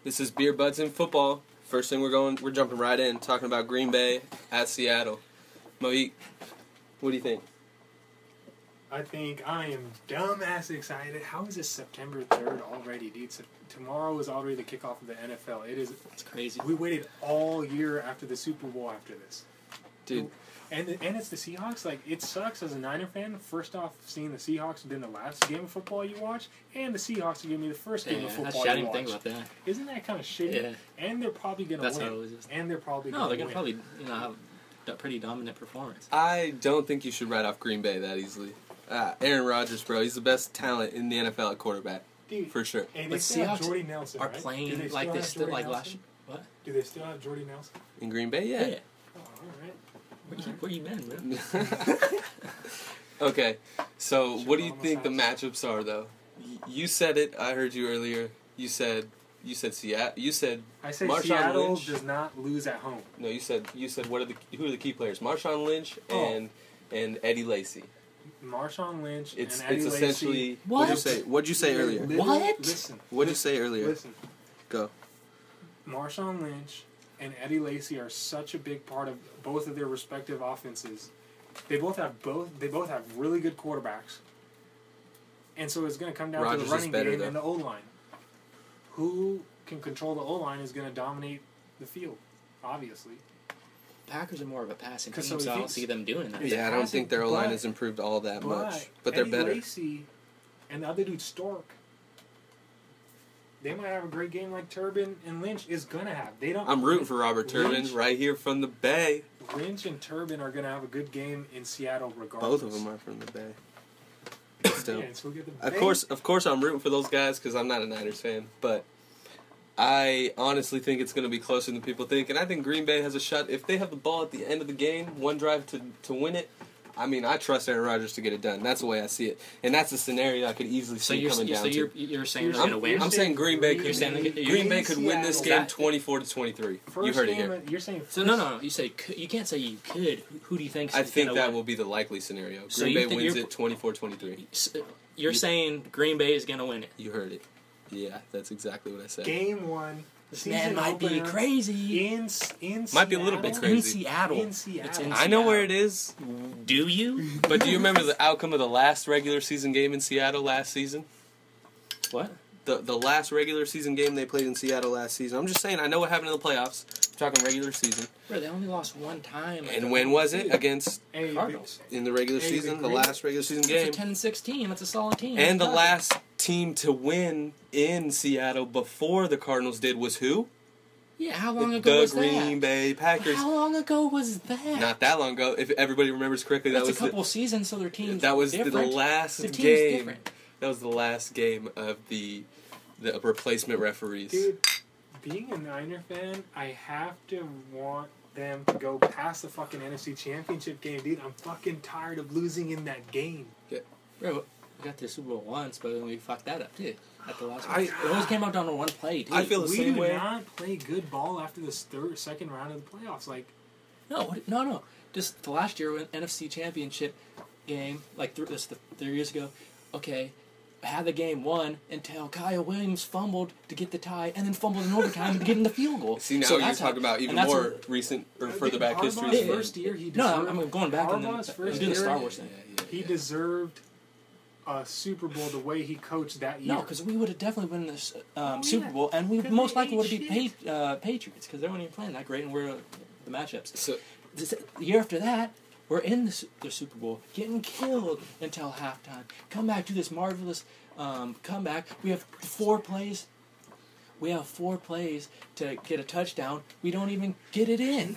This is Beer Buds and Football. First thing we're jumping right in, talking about Green Bay at Seattle. Moik, what do you think? I think I am dumbass excited. How is it September 3rd already, dude? So tomorrow is already the kickoff of the NFL. It's crazy. We waited all year after the Super Bowl after this. Dude. And it's the Seahawks. Like, it sucks as a Niner fan. First off, seeing the Seahawks within the last game of football you watch, and the Seahawks are giving me the first game of football you watch. I didn't think about that. Isn't that kind of shitty? Yeah. And they're probably going to win. That's how it was. And they're probably going to No, win. they're going to probably have a pretty dominant performance. I don't think you should write off Green Bay that easily. Aaron Rodgers, bro, he's the best talent in the NFL at quarterback. Dude, for sure. And but Seahawks Jordy Nelson, are right? playing like this like last year. What? Do they still have Jordy Nelson? In Green Bay, yeah. Oh, all right. Where you been, bro? Okay, so what do you think the matchups are, though? You said it. I heard you earlier. You said Seattle. You said I said Marshawn Seattle Lynch does not lose at home. No, you said who are the key players? Marshawn Lynch and Eddie Lacy. Marshawn Lynch and Eddie Lacy. Essentially what? What'd you say earlier? What? Listen. What'd you say earlier? Listen. Go. Marshawn Lynch and Eddie Lacy are such a big part of both of their respective offenses. They both have really good quarterbacks. And so it's going to come down to the running game and the O-line. Who can control the O-line is going to dominate the field, obviously. Packers are more of a passing team, so I don't see them doing that. Yeah, I don't think their O-line has improved all that much. But they're better. Eddie Lacy and the other dude, Stork, they might have a great game like Turbin and Lynch is going to have. I'm rooting for Robert Turbin right here from the Bay. Lynch and Turbin are going to have a good game in Seattle regardless. Both of them are from the Bay. Still. Yeah, so of course I'm rooting for those guys because I'm not a Niners fan, but I honestly think it's going to be closer than people think, and I think Green Bay has a shot. If they have the ball at the end of the game, one drive to win it, I mean, I trust Aaron Rodgers to get it done. That's the way I see it, and that's a scenario I could easily see coming down to. So you're saying they're going to win? I'm saying Green Bay could win this game 24-23. You heard it here. You're saying no. You can't say you could. Who do you think? I think that will be the likely scenario. Green Bay wins it 24-23. You're saying Green Bay is going to win it. You heard it. Yeah, that's exactly what I said. Game 1. This man might be crazy. In might be a little bit crazy. In Seattle. In Seattle. It's in I know where it is. Do you? But do you remember the outcome of the last regular season game in Seattle last season? What? The last regular season game they played in Seattle last season. I'm just saying, I know what happened in the playoffs. I'm talking regular season. Bro, they only lost one time. And when was it? Against Cardinals. In the regular season, the last regular season game. It's a 10-16. That's a solid team. And the last team to win in Seattle before the Cardinals did was who? Yeah, how long ago was that? The Green Bay Packers. How long ago was that? Not that long ago. If everybody remembers correctly, that was a couple seasons, so their team's That was different. the last the team's game. Different. That was the last game of the replacement referees. Dude, being a Niner fan, I have to want them to go past the fucking NFC Championship game, dude. I'm fucking tired of losing in that game. Yeah. Bro, we got to the Super Bowl once, but we fucked that up, too. At the last one. It always came out down to one play, dude. I feel the same way. We do not play good ball after the second round of the playoffs. Like, No. Just the last year, when NFC Championship game, like 3 years ago, okay, had the game won until Kyle Williams fumbled to get the tie, and then fumbled in overtime to get in the field goal. See, now you're talking about even more recent or further back history. First year, he deserved. No, I'm going back and doing the Star Wars thing. He deserved a Super Bowl the way he coached that year. No, because we would have definitely won this Super Bowl, and we most likely would have beat Patriots because they weren't even playing that great, and we're the matchups. So the year after that, we're in the Super Bowl, getting killed until halftime. Come back to this marvelous comeback. We have 4 plays. We have 4 plays to get a touchdown. We don't even get it in.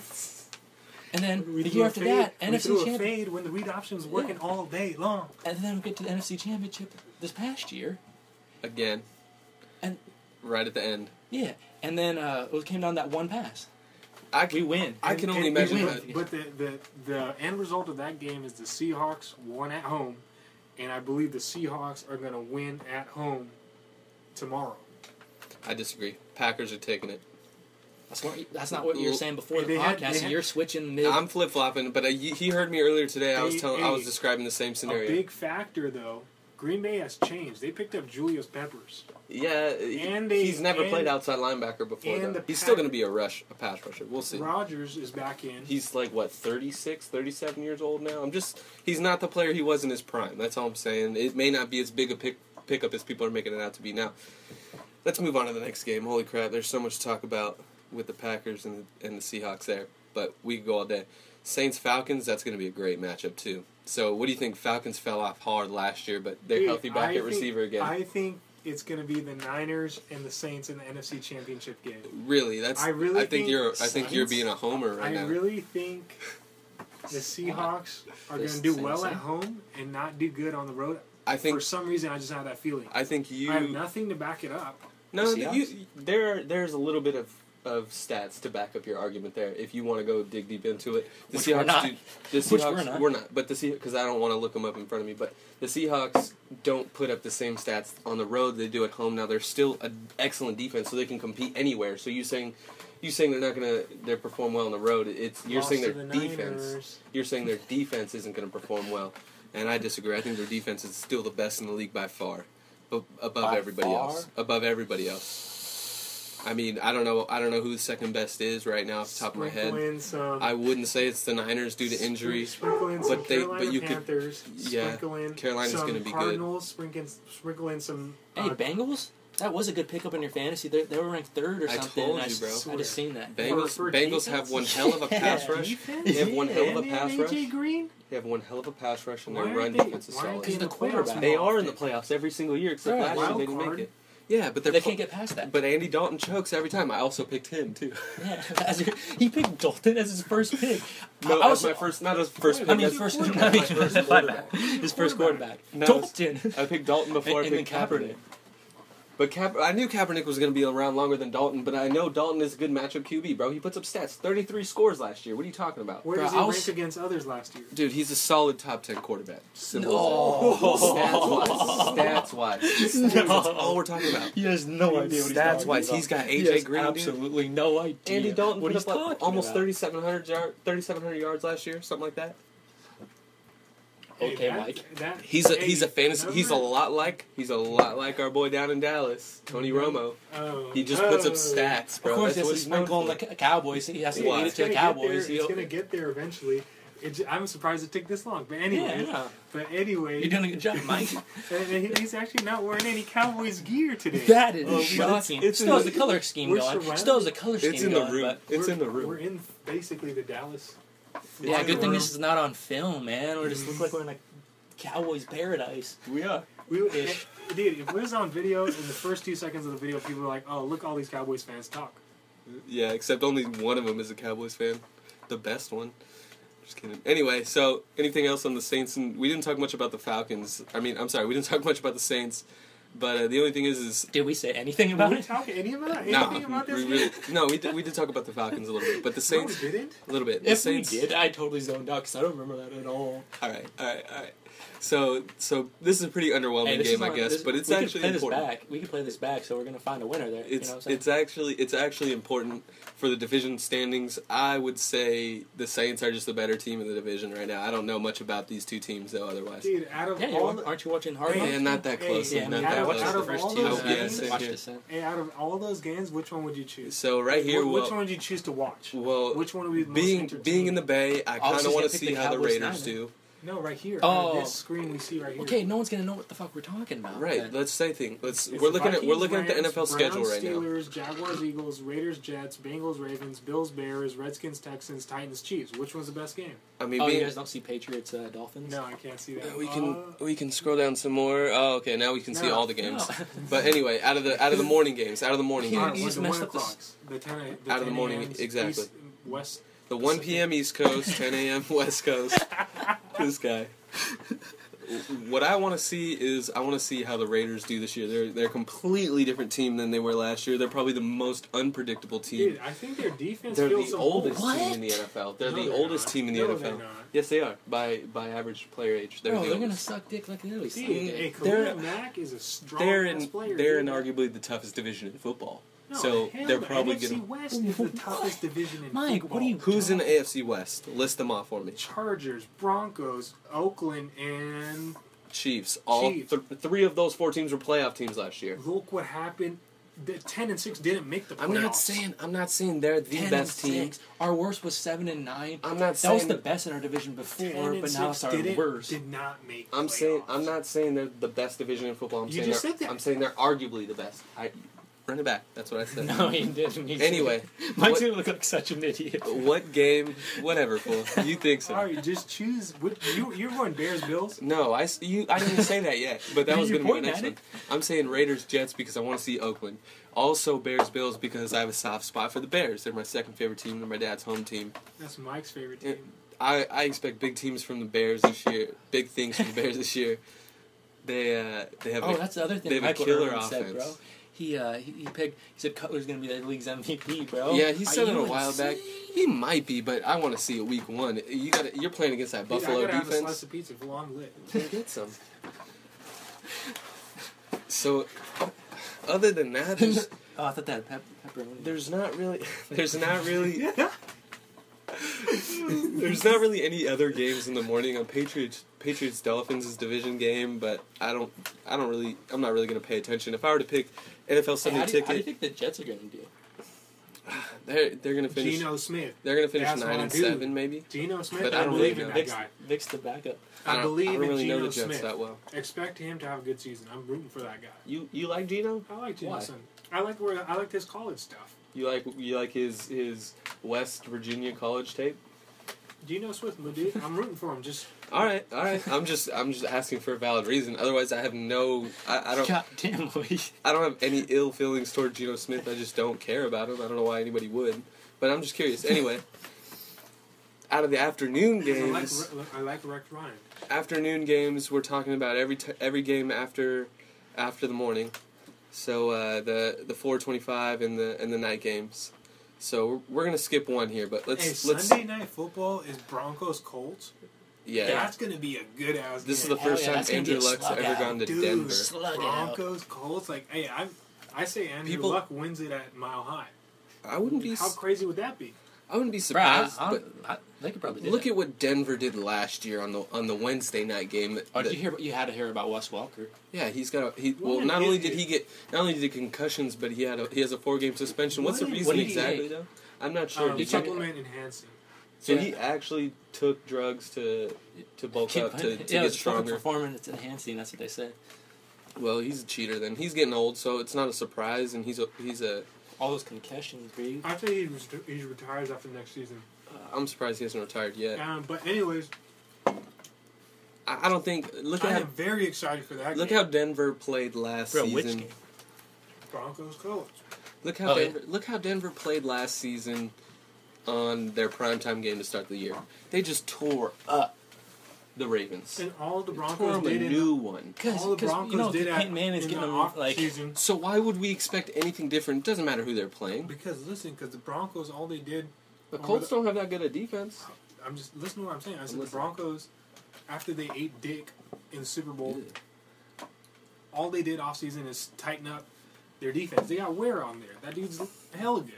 And then the year after that, NFC Championship. Fade when the read option was working all day long. And then we get to the NFC Championship this past year. Again. And right at the end. Yeah. And then it came down that one pass. We win. I can only imagine that. But the end result of that game is the Seahawks won at home, and I believe the Seahawks are going to win at home tomorrow. I disagree. Packers are taking it. That's not what you were saying before the podcast. And you're switching mid. I'm flip flopping, but he heard me earlier today. I was describing the same scenario. A big factor though. Green Bay has changed. They picked up Julius Peppers. Yeah, he's never played outside linebacker before, though. He's still going to be a pass rusher. We'll see. Rodgers is back in. He's like, 36, 37 years old now? He's not the player he was in his prime. That's all I'm saying. It may not be as big a pickup as people are making it out to be now. Let's move on to the next game. Holy crap, there's so much to talk about with the Packers and the Seahawks there. But we can go all day. Saints-Falcons, that's going to be a great matchup, too. So, what do you think? Falcons fell off hard last year, but they're healthy back at receiver again. I think it's going to be the Niners and the Saints in the NFC Championship game. Really? I think you're being a homer right now. I really think the Seahawks are going to do well at home and not do good on the road. For some reason, I just have that feeling. I have nothing to back it up. No, there's a little bit of stats to back up your argument there. If you want to go dig deep into it, the Seahawks we're not. But because I don't want to look them up in front of me. But the Seahawks don't put up the same stats on the road they do at home. Now they're still an excellent defense, so they can compete anywhere. So you saying they're not gonna perform well on the road? You're saying their defense. You're saying their defense isn't going to perform well, and I disagree. I think their defense is still the best in the league by far, above everybody else. Above everybody else. I mean, I don't know who the second best is right now off the top of my head. I wouldn't say it's the Niners due to injury, but Panthers, Carolina's going to be Cardinals, good. Sprinkle in some. Hey, Bengals. That was a good pickup in your fantasy. They were ranked third or something. I told you, bro. I just seen that. Bengals have one hell of a pass rush. They have one hell of a pass rush. They have one hell of a pass rush, and their run defense is solid. Because the quarterback. They are in the playoffs every single year, except last year they didn't make it. Yeah, but they can't get past that. But Andy Dalton chokes every time. I also picked him too. Yeah, he picked Dalton as his first pick. No, not his first pick. I mean, his first quarterback. Dalton. I picked Dalton before I picked Kaepernick. But I knew Kaepernick was going to be around longer than Dalton, but I know Dalton is a good matchup QB, bro. He puts up stats. 33 scores last year. What are you talking about? Where does he rank against others last year? Dude, he's a solid top 10 quarterback. Stats-wise. That's all we're talking about. He has no idea what he's talking about. Stats-wise, he's got AJ Green. Absolutely no idea. Andy Dalton put up like almost 3,700 yards last year, something like that. Okay, Mike. He's a fantasy. He's a lot like our boy down in Dallas, Tony Romo. He just puts up stats, bro. Of course, that's what he's known for. The Cowboys. He has to lead it to the Cowboys. He's gonna get there eventually. I'm surprised it took this long, but anyway. You're doing a good job, Mike. He's actually not wearing any Cowboys gear today. That is shocking. Still has the color scheme going. Still has the color scheme going. It's in the room. It's in the room. We're in basically the Dallas. Yeah, good thing this is not on film, man. We just look like we're in a Cowboys paradise. We are. Dude, if it was on video, in the first 2 seconds of the video, people were like, "Oh, look, all these Cowboys fans talk." Yeah, except only one of them is a Cowboys fan, the best one. Just kidding. Anyway, so anything else on the Saints? And we didn't talk much about the Falcons. We didn't talk much about the Saints. But the only thing is... Did we say anything about it? Did we talk anything about this game? No, we did talk about the Falcons a little bit. But the Saints... No, we didn't? A little bit. If we did, I totally zoned out because I don't remember that at all. All right. So this is a pretty underwhelming game, I guess, but it's actually important. We can play this back, so we're going to find a winner there. It's actually important for the division standings. I would say the Saints are just the better team in the division right now. I don't know much about these two teams, though, otherwise. Dude, aren't you watching Hard Knocks? Yeah, not that closely. Out of all those games, out of all those games, which one would you choose? So right here, which one would you choose to watch? Well, which one would be the most entertaining? Being in the Bay, I kind of want to see how the Raiders do. No, right here. This screen we see right here. Okay, no one's gonna know what the fuck we're talking about. Right. Then. Let's say things. We're looking at the NFL schedule right now. Steelers, Jaguars, Eagles, Raiders, Jets, Bengals, Ravens, Bills, Bears, Redskins, Texans, Titans, Chiefs. Which one's the best game? You guys don't see Patriots, Dolphins? No, I can't see that. We can scroll down some more. Oh, okay. Now we can see all the games. No. But anyway, out of the morning games, You just messed up the 10 out of the morning, exactly. East, West. The 1 p.m. East Coast, 10 a.m. West Coast. This guy. What I want to see is how the Raiders do this year. They're a completely different team than they were last year. They're probably the most unpredictable team. Dude, I think their defense. They're feels the oldest team in the NFL. They're the oldest team in the NFL. They're not. Yes, they are by average player age. They're gonna suck dick like they always say. Khalil Mack is a strong player. They're in arguably the toughest division in football. No, so they're probably going to. West is the toughest division in Mike, football. Who's in the AFC West? List them off for me. Chargers, Broncos, Oakland, and Chiefs. Chiefs. Three of those 4 teams were playoff teams last year. Look what happened. The 10-6 didn't make the playoffs. I'm not saying they're the best team. Our worst was 7-9. I'm not that saying was the best in our division before, but now it's our worst. Did not make. I'm not saying they're the best division in football. I'm saying they're arguably the best. Run it back. That's what I said. No, he didn't. Anyway, Mike's gonna look like such an idiot. What game? Whatever, fool. You think so? All right, just choose. You're going Bears Bills. No, I didn't say that yet, but that was going to be the next one. I'm saying Raiders Jets because I want to see Oakland. Also Bears Bills because I have a soft spot for the Bears. They're my second favorite team. They're my dad's home team. That's Mike's favorite team. I expect big teams from the Bears this year. Big things from the Bears this year. They have. That's the other thing. They have Michael a killer Irvin offense. said, bro. He said Cutler's gonna be the league's MVP, bro. Yeah, he said it a while insane? back. He might be, but I want to see it week 1. You're playing against that Buffalo I gotta defense. have a slice of pizza for long lit. Get some. So, other than that, I thought that had pepperoni. there's not really there's not really any other games in the morning. On Patriots Dolphins is division game, but I'm not really going to pay attention. If I were to pick NFL Sunday ticket, How do you think the Jets are gonna do? they're going to finish. Geno Smith. They're going to finish That's 9-7 maybe. Geno Smith. But I don't believe really in know. that guy. Vic's the backup. I believe don't really in know Geno the Jets Smith. that well. Expect him to have a good season. I'm rooting for that guy. You like Geno? I like Geno Why? Smith. I like his college stuff. You like his West Virginia college tape? Geno Smith, my dude. I'm rooting for him. Just All right. I'm just asking for a valid reason. Otherwise, I have no. I don't. God damn, Louis. I don't have any ill feelings toward Geno Smith. I just don't care about him. I don't know why anybody would. But I'm just curious. Anyway, out of the afternoon games, I like Rex Ryan. Afternoon games, we're talking about every game after the morning. So the 4:25 and the night games. So we're gonna skip one here, but let's Sunday Night Football is Broncos Colts. Yeah, That's gonna be a good ass game. this is the first time that's gonna Andrew be a Luck's slug ever out. gone to Dude, Denver. Slug it out. Broncos Colts. Like, hey, I say Andrew Luck wins it at Mile High. I wouldn't be. How crazy would that be? I wouldn't be surprised. They could probably do look that. at what Denver did last year on the Wednesday night game. Did you hear? You had to hear about Wes Welker. Yeah, he's got What an not only idiot. did he concussions, but he has a 4-game suspension. What's the What an reason idiot. exactly though? I'm not sure. Did you- Supplement enhancing. so Yeah. he actually took drugs to bulk up to It get was stronger. performance enhancing. That's what they say. Well, he's a cheater. Then he's getting old, so it's not a surprise. And he's a. All those concussions, dude. I think he retires after next season. I'm surprised he hasn't retired yet. But anyways, I don't think. I am very excited for that. Look game. how Denver played last Bro, season. which game? Broncos Colts. Look how Denver played last season on their primetime game to start the year. They just tore up the Ravens. And all the Tore Broncos them a did new one. all the Broncos did Peyton Manning's in getting the them off like. season. So why would we expect anything different? It doesn't matter who they're playing. Because the Broncos, all they did. The Colts don't have that good a defense. I'm just listen to what I'm saying. I said the listening. Broncos, after they ate dick in the Super Bowl, all they did off season is tighten up their defense. They got Ware on there. That dude's hella good.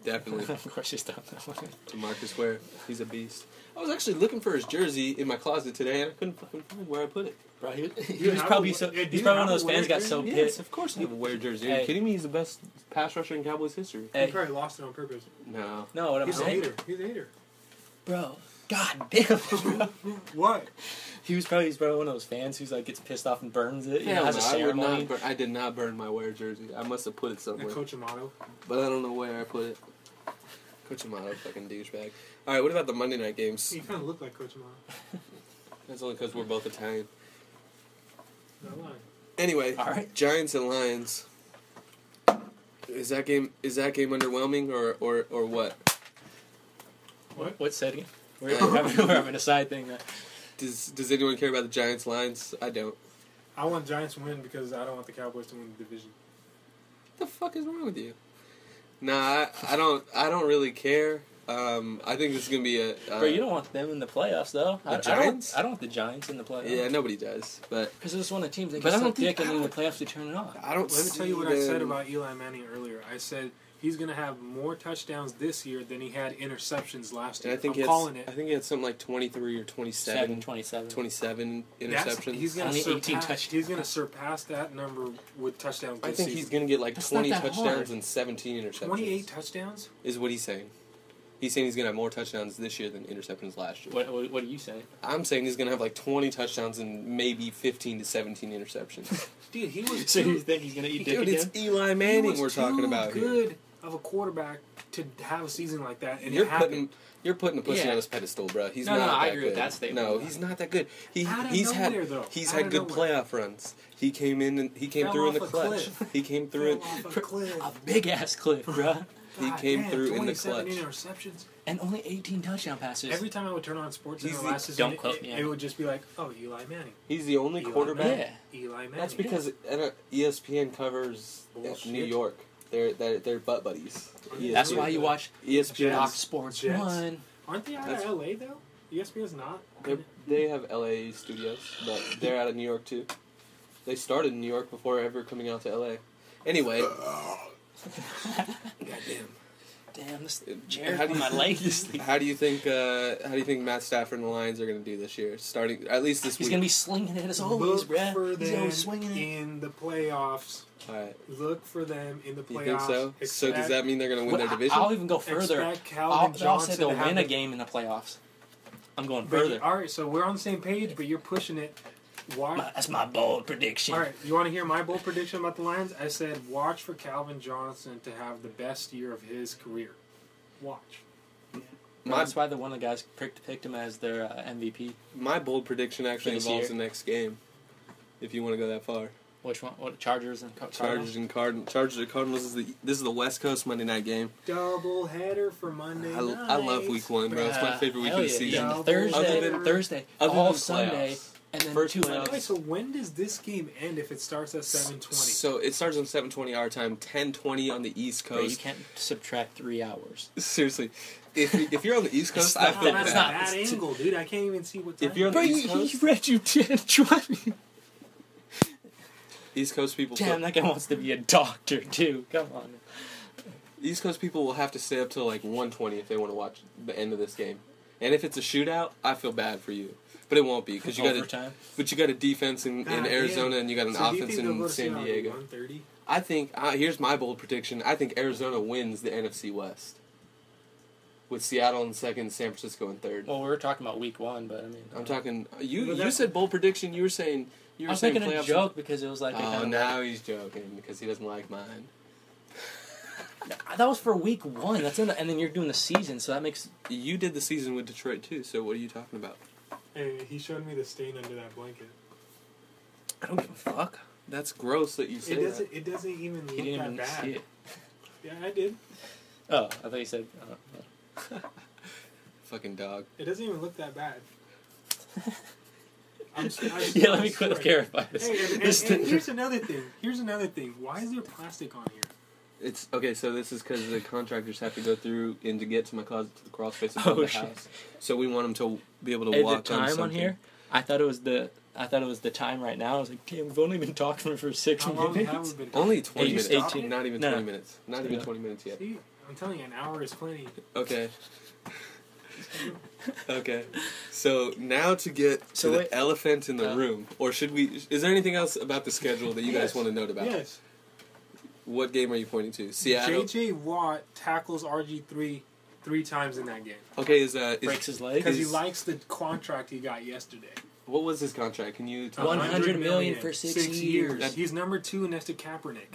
Definitely. Of course, you stopped that one. DeMarcus Ware. He's a beast. I was actually looking for his jersey in my closet today, and I couldn't fucking find where I put it. Bro, he You was have probably a- so. yeah, do He's you probably one of have those a fans got Ware so jersey? Yes, pissed. of course I have a Ware jersey. Are you Hey. kidding me? He's the best pass rusher in Cowboys history. Hey. He probably lost it on purpose. No. No, what I'm He's a saying, hater. He's a hater. bro. God damn, bro. What? He's probably one of those fans who's like gets pissed off and burns it. You know, Hell has no, a ceremony. I did not burn my Ware jersey. I must have put it And somewhere. Coach Amato. But I don't know where I put it. Coach Amato, fucking douchebag. Alright, what about the Monday night games? He kind of looked like Coach Amato. That's only because we're both Italian. Not lying. Anyway, Alright. Giants and Lions. Is that game underwhelming or what? What's that again? We're having a side thing. Does anyone care about the Giants Lions? I don't. I want Giants to win because I don't want the Cowboys to win the division. What the fuck is wrong with you? Nah, I don't really care. I think this is gonna be a. But you don't want them in the playoffs, though. Giants? I don't want the Giants in the playoffs. Yeah, nobody does. But because it's one of the teams that But gets I so don't think- thick, and then in the playoffs they turn it off. I don't. Let me see tell you what I said them- about Eli Manning earlier. I said he's going to have more touchdowns this year than he had interceptions last And year. I think I'm calling it. I think he had something like 23 or 27. 27. 27 That's- interceptions. He's going Only to 18 surpass. touchdowns. He's going to surpass that number with touchdowns. I This think season. he's going to get like That's 20 not that touchdowns hard. and 17 interceptions. 28 touchdowns. Is what he's saying. He's saying he's going to have more touchdowns this year than interceptions last year. What are you saying? I'm saying he's going to have like 20 touchdowns and maybe 15 to 17 interceptions. Dude, he was So too, you think he's gonna eat dick Dude, again? it's Eli he Manning was we're talking too about here. good of a quarterback to have a season like that, and You're it happened. putting a pussy Yeah. on his pedestal, bro. He's No, not no, that I agree good. with that statement. No, he's not that good. He's Out of had nowhere, though. he's Out had of good nowhere. playoff runs. He came in and he came Fell through in the off a clutch. cliff. He came through Fell off a cliff. A big ass cliff, bro. He God came damn, through in the 27 clutch. interceptions. And only 18 touchdown passes. Every time I would turn on Sports He's Center the- last season, Don't quote me on it it. would just be like, "Oh, Eli Manning, He's the only Eli quarterback. Manning, Yeah. Eli Manning." That's because ESPN covers Bullshit. New York. They're butt buddies. That's why you watch ESPN. Fox Sports Jets. 1. aren't they out That's- of LA though? ESPN's not. They have LA studios, but they're out of New York too. They started in New York before ever coming out to LA. Anyway, goddamn. Damn, this How chair do on you- my leg this thing. How do you think Matt Stafford and the Lions are going to do this year? Starting at least this He's week. going to be slinging it as always, Look bruh. for He's them always swinging it. in the playoffs. All right. Look for them in the You playoffs. think so? So does that mean they're going to win their division? I'll even go further. Expect I'll Calvin say Johnson they'll to have win a the- game in the playoffs. I'm going But further. all right, so we're on the same page, but you're pushing it. Why? That's my bold prediction. All right, you want to hear my bold prediction about the Lions? I said watch for Calvin Johnson to have the best year of his career. Watch. That's why the one of the guys picked him as their MVP. My bold prediction actually For this involves year. the next game. If you want to go that far, Which one? What? Chargers and Cardinals? Chargers and Cardinals this is the West Coast Monday night game. Double header for Monday night. I love Week 1, bro. It's my Bruh, favorite week hell of the yeah. season. And Double Thursday, header. Other all than Sunday, playoffs. and then First 2 playoffs. Mondays. Wait, so when does this game end if it starts at 7:20? So it starts on 7:20 our time, 10:20 on the East Bro, you Coast. can't subtract 3 hours. Seriously, if you're on the East Coast, I not- feel That's bad. a bad angle, dude. I can't even see what time. If you're on Bro, the he East Coast, read you 10 driving. East Coast people, Damn, that guy wants to be a doctor, too. Come on. East Coast people will have to stay up till like 1:20 if they want to watch the end of this game. And if it's a shootout, I feel bad for you, but it won't be because you got Overtime. But you got a defense in God Arizona damn. and you got an So do you offense think they'll in go to San Seattle at Diego. 1:30? I think here's my bold prediction. I think Arizona wins the NFC West, with Seattle in second, San Francisco in third. Well, we were talking about week 1, but I mean. I'm talking. But You that's- said bold prediction. You were saying I was making a playoffs. joke because it was like. Oh, now he's joking because he doesn't like mine. That was for week 1. That's in the, and then you're doing the season, so that makes. You did the season with Detroit too. So what are you talking about? Hey, he showed me the stain under that blanket. I don't give a fuck. That's gross that you say that. It doesn't even He look didn't that even bad. see it. Yeah, I did. Oh, I thought you said. Fucking dog. It doesn't even look that bad. Yeah, let me clarify this. Hey, and here's another thing. Why is there plastic on here? It's okay. So this is because the contractors have to go through and to get to my closet to the crawl space Oh, above the shit. house. So we want them to be able to Hey, the walk on time something. on here. I thought it was the time right now. I was like, damn, we've only been talking for 6 How long have minutes. we been Only 20 minutes. 18. Not even No. 20 minutes. Not even Yeah. 20 minutes yet. See, I'm telling you, an hour is plenty. Okay. Okay. So now to get to So the wait. elephant in the Yeah. room, or should we? Is there anything else about the schedule that you guys Yes. want to note about? Yes. What game are you pointing to? Seattle. J.J. Watt tackles RG3 3 times in that game Okay. Is Breaks his leg. because he Is- likes the contract he got yesterday. what was his contract? Can you? Tell 100 me? million for 6 years. That- He's number 2 next to Kaepernick.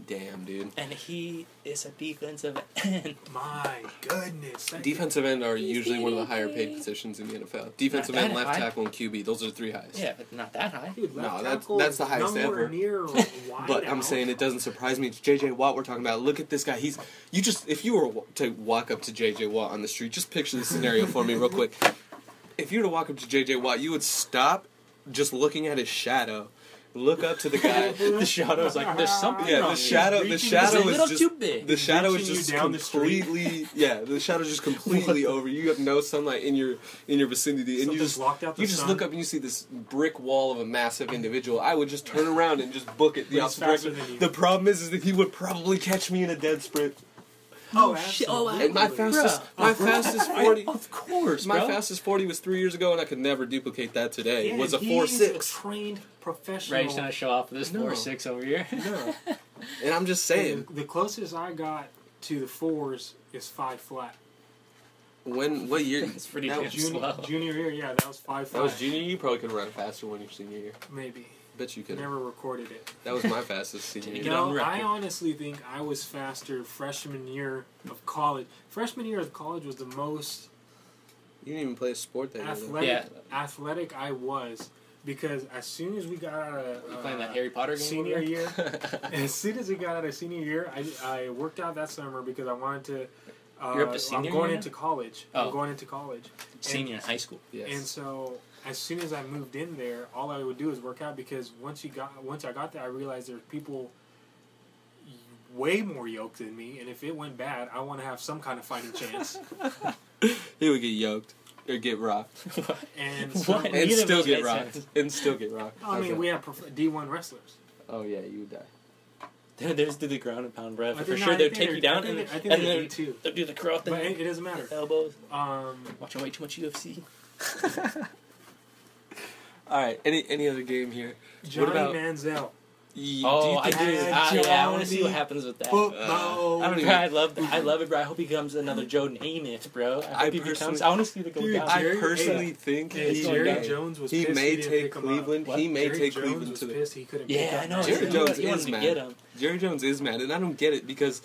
Damn, dude. And he is a defensive end. My goodness. Defensive end are usually one of the higher paid positions in the NFL. Defensive Not end, that left high. tackle, and QB. Those are the 3 highest. Yeah, but not that high. Dude, left No, that's- tackle that's the highest nowhere ever. near wide But I'm out. saying it doesn't surprise me. It's J.J. Watt we're talking about. Look at this guy. If you were to walk up to J.J. Watt on the street, just picture this scenario for me real quick. If you were to walk up to J.J. Watt, you would stop just looking at his shadow. look up to the guy. The shadow's like, there's something Yeah, wrong. the shadow It's is a little just too big. the shadow is Reaching you just down the street. completely the shadow's just completely over. You have no sunlight in your vicinity, and you Something's just blocked out the you just sun. look up and you see this brick wall of a massive individual. I would just turn around and just book it the But he's opposite faster direction. than you. The problem is that he would probably catch me in a dead sprint. Oh, shit. absolutely. And my fastest 40. Of course, My bro. fastest 40 was 3 years ago, and I could never duplicate that today. Yeah, It was a he is 4.6. trained professional. Right, he's trying to show off this No. 4.6 over here. No. And I'm just saying, The closest I got to the 4s is 5 flat. what year? It's pretty that, damn Junior, slow. junior year, yeah, that was 5 that flat. was junior year. You probably could run faster when your senior year. Maybe. Bet you could. Never recorded it. That was my fastest senior Get year. on No, record. I honestly think I was faster freshman year of college. Freshman year of college was the most You didn't even play a sport that year. though. athletic I was, because as soon as we got out of Playing that Harry Potter game senior over there? year, as soon as we got out of senior year, I worked out that summer because I wanted to. You're up to senior I'm going year into college. Oh. I'm going into college. Senior in high school. Yes. And so as soon as I moved in there, all I would do is work out, because once I got there, I realized there's people way more yoked than me, and if it went bad, I want to have some kind of fighting chance. He would get yoked or get rocked And so, What? and Neither of still those get make rocked sense. and still get rocked. I mean, Okay. we have D1 wrestlers. Oh yeah, you would die. They just do the ground and pound, bro. I For think- sure, no, I they'll think take they're- you down I think and they're then D2. they'll do the curl But thing. it doesn't matter. Elbows. Um, Watching way too much UFC. All right. Any other game here? Johnny about- Manziel. Oh, I think do. think- I want to see what happens with that. Football. I don't Bro, I love that. I love it, bro. I hope he becomes another Joe Namath, bro. I hope he becomes. personally- I want to see the go Dude, down. I Jerry- personally think Hey, he Jerry may, Jones was he pissed may didn't take pick him up. Cleveland. What? He may Jerry take Jones Cleveland was to the. pissed he couldn't Yeah, pick I up know. Jerry Manziel. Jones He wanted is to mad. get him. Jerry Jones is mad, and I don't get it because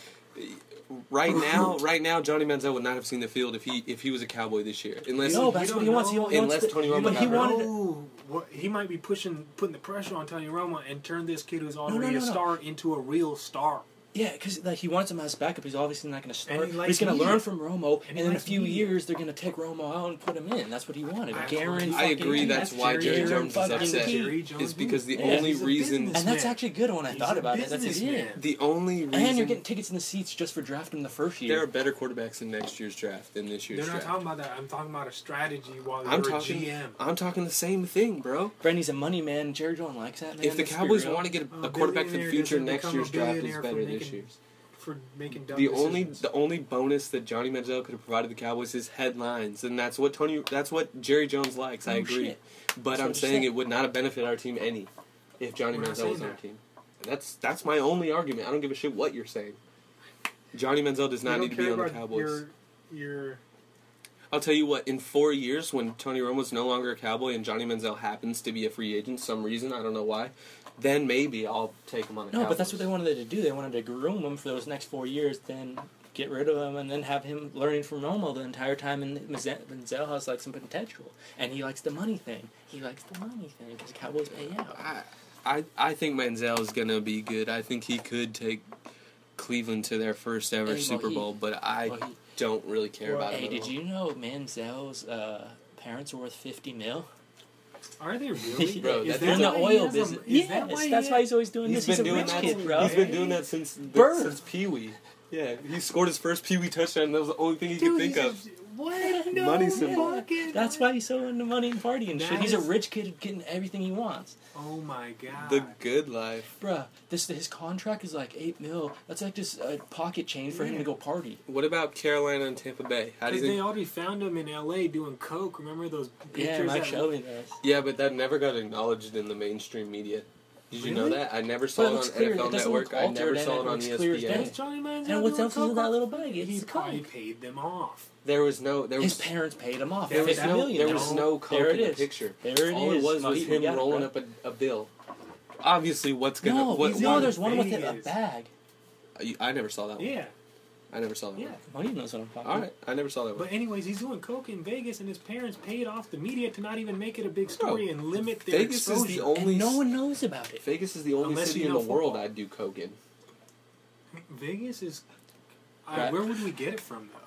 right now, Johnny Manziel would not have seen the field if he was a Cowboy this year, unless No, You but that's don't what he wants. He know. wants Unless the- Tony Romo but he got hurt. wanted. No, he might be putting the pressure on Tony Romo and turn this kid who's already no, a no. star into a real star. Yeah, because like he wants him as backup. He's obviously not going to start. And he But likes he's going to media. learn from Romo, And and he in a likes few media. years they're going to take Romo out and put him in. That's what he wanted. I Guaranteed. I agree that's why Jerry Jones is upset. Jerry Jones Is because the Yeah. only He's a reason business- And that's man. actually good when I He's thought a about it. That's businessman. it. the only reason And you're getting tickets in the seats just for drafting the first there year. are better quarterbacks in next year's draft than this year's They're not draft. talking about that. I'm talking about a strategy while I'm you're talking. a GM. I'm talking the same thing, bro. Brandy's a money man. Jerry Jones likes that, man. If the Let's be Cowboys real. want to get Oh, a quarterback for the billionaire future, doesn't next become year's a draft is billionaire better for this making- year's. For making dumb The decisions. only bonus that Johnny Manziel could have provided the Cowboys is headlines, and that's what Jerry Jones likes. I Oh, agree, shit. but That's I'm what saying you it would not have benefited our team any if Johnny We're not Manziel was saying on our that. team. That's my only argument. I don't give a shit what you're saying. Johnny Manziel does You not don't need to be care on the about Cowboys. Your I'll tell you what, in 4 years, when Tony Romo's no longer a Cowboy and Johnny Manziel happens to be a free agent some reason, I don't know why, then maybe I'll take him on the No, Cowboys. but that's what they wanted to do. They wanted to groom him for those next 4 years, then get rid of him, and then have him learning from Romo the entire time. And Manziel has like some potential, and he likes the money thing. He likes the money thing because the Cowboys pay out. I think Manziel is going to be good. I think he could take Cleveland to their first ever Hey, well, Super he- Bowl, but I well, he- don't really care about Hey, him. did you know Manziel's parents are worth $50 million? Are they really? Bro, Is that's that They're in the why he oil has a- business. is Yes, that why that's he why has- he's always doing this. He's a rich kid, bro. He's been doing that since Birth. Pee Wee. Yeah, he scored his first Pee Wee touchdown. And that was the only thing he could think of. What? No Money symbol. fucking- That's why he's so into money and partying and shit. That He's a is- rich kid getting everything he wants. Oh my god. The good life. Bruh, his contract is like $8 million. That's like just a pocket change for him to go party. What about Carolina and Tampa Bay? How do you Because they think? already found him in L.A. doing coke. Remember those pictures? Yeah, Mike that- Shelby does. Yeah, but that never got acknowledged in the mainstream media. Did you know Really? that? I never But saw it it on looks clear. It NFL doesn't Network. look I never altered, saw and it it on looks clear as ESPN. day. That's Johnny Manziel And what doing else is in coke? that little bag? He It's probably coke. paid them off. There was no. His parents paid him off. There There was was no- million. There was no coke There in it the is. picture. There it All is. it was We him got it, rolling bro. up a bill. Obviously, what's gonna? No, what, no, what- there's one with a Vegas. bag. I never saw that one. Yeah, I never saw that yeah. one. Money knows what I'm talking All about. right, I never saw that one. But anyways, he's doing coke in Vegas, and his parents paid off the media to not even make it a big story Bro, and limit their Vegas exposure. is the only. And no one knows about it. Vegas is the only Unless city you in know the world football. I'd do coke in. Vegas is. Right. Where would we get it from, though?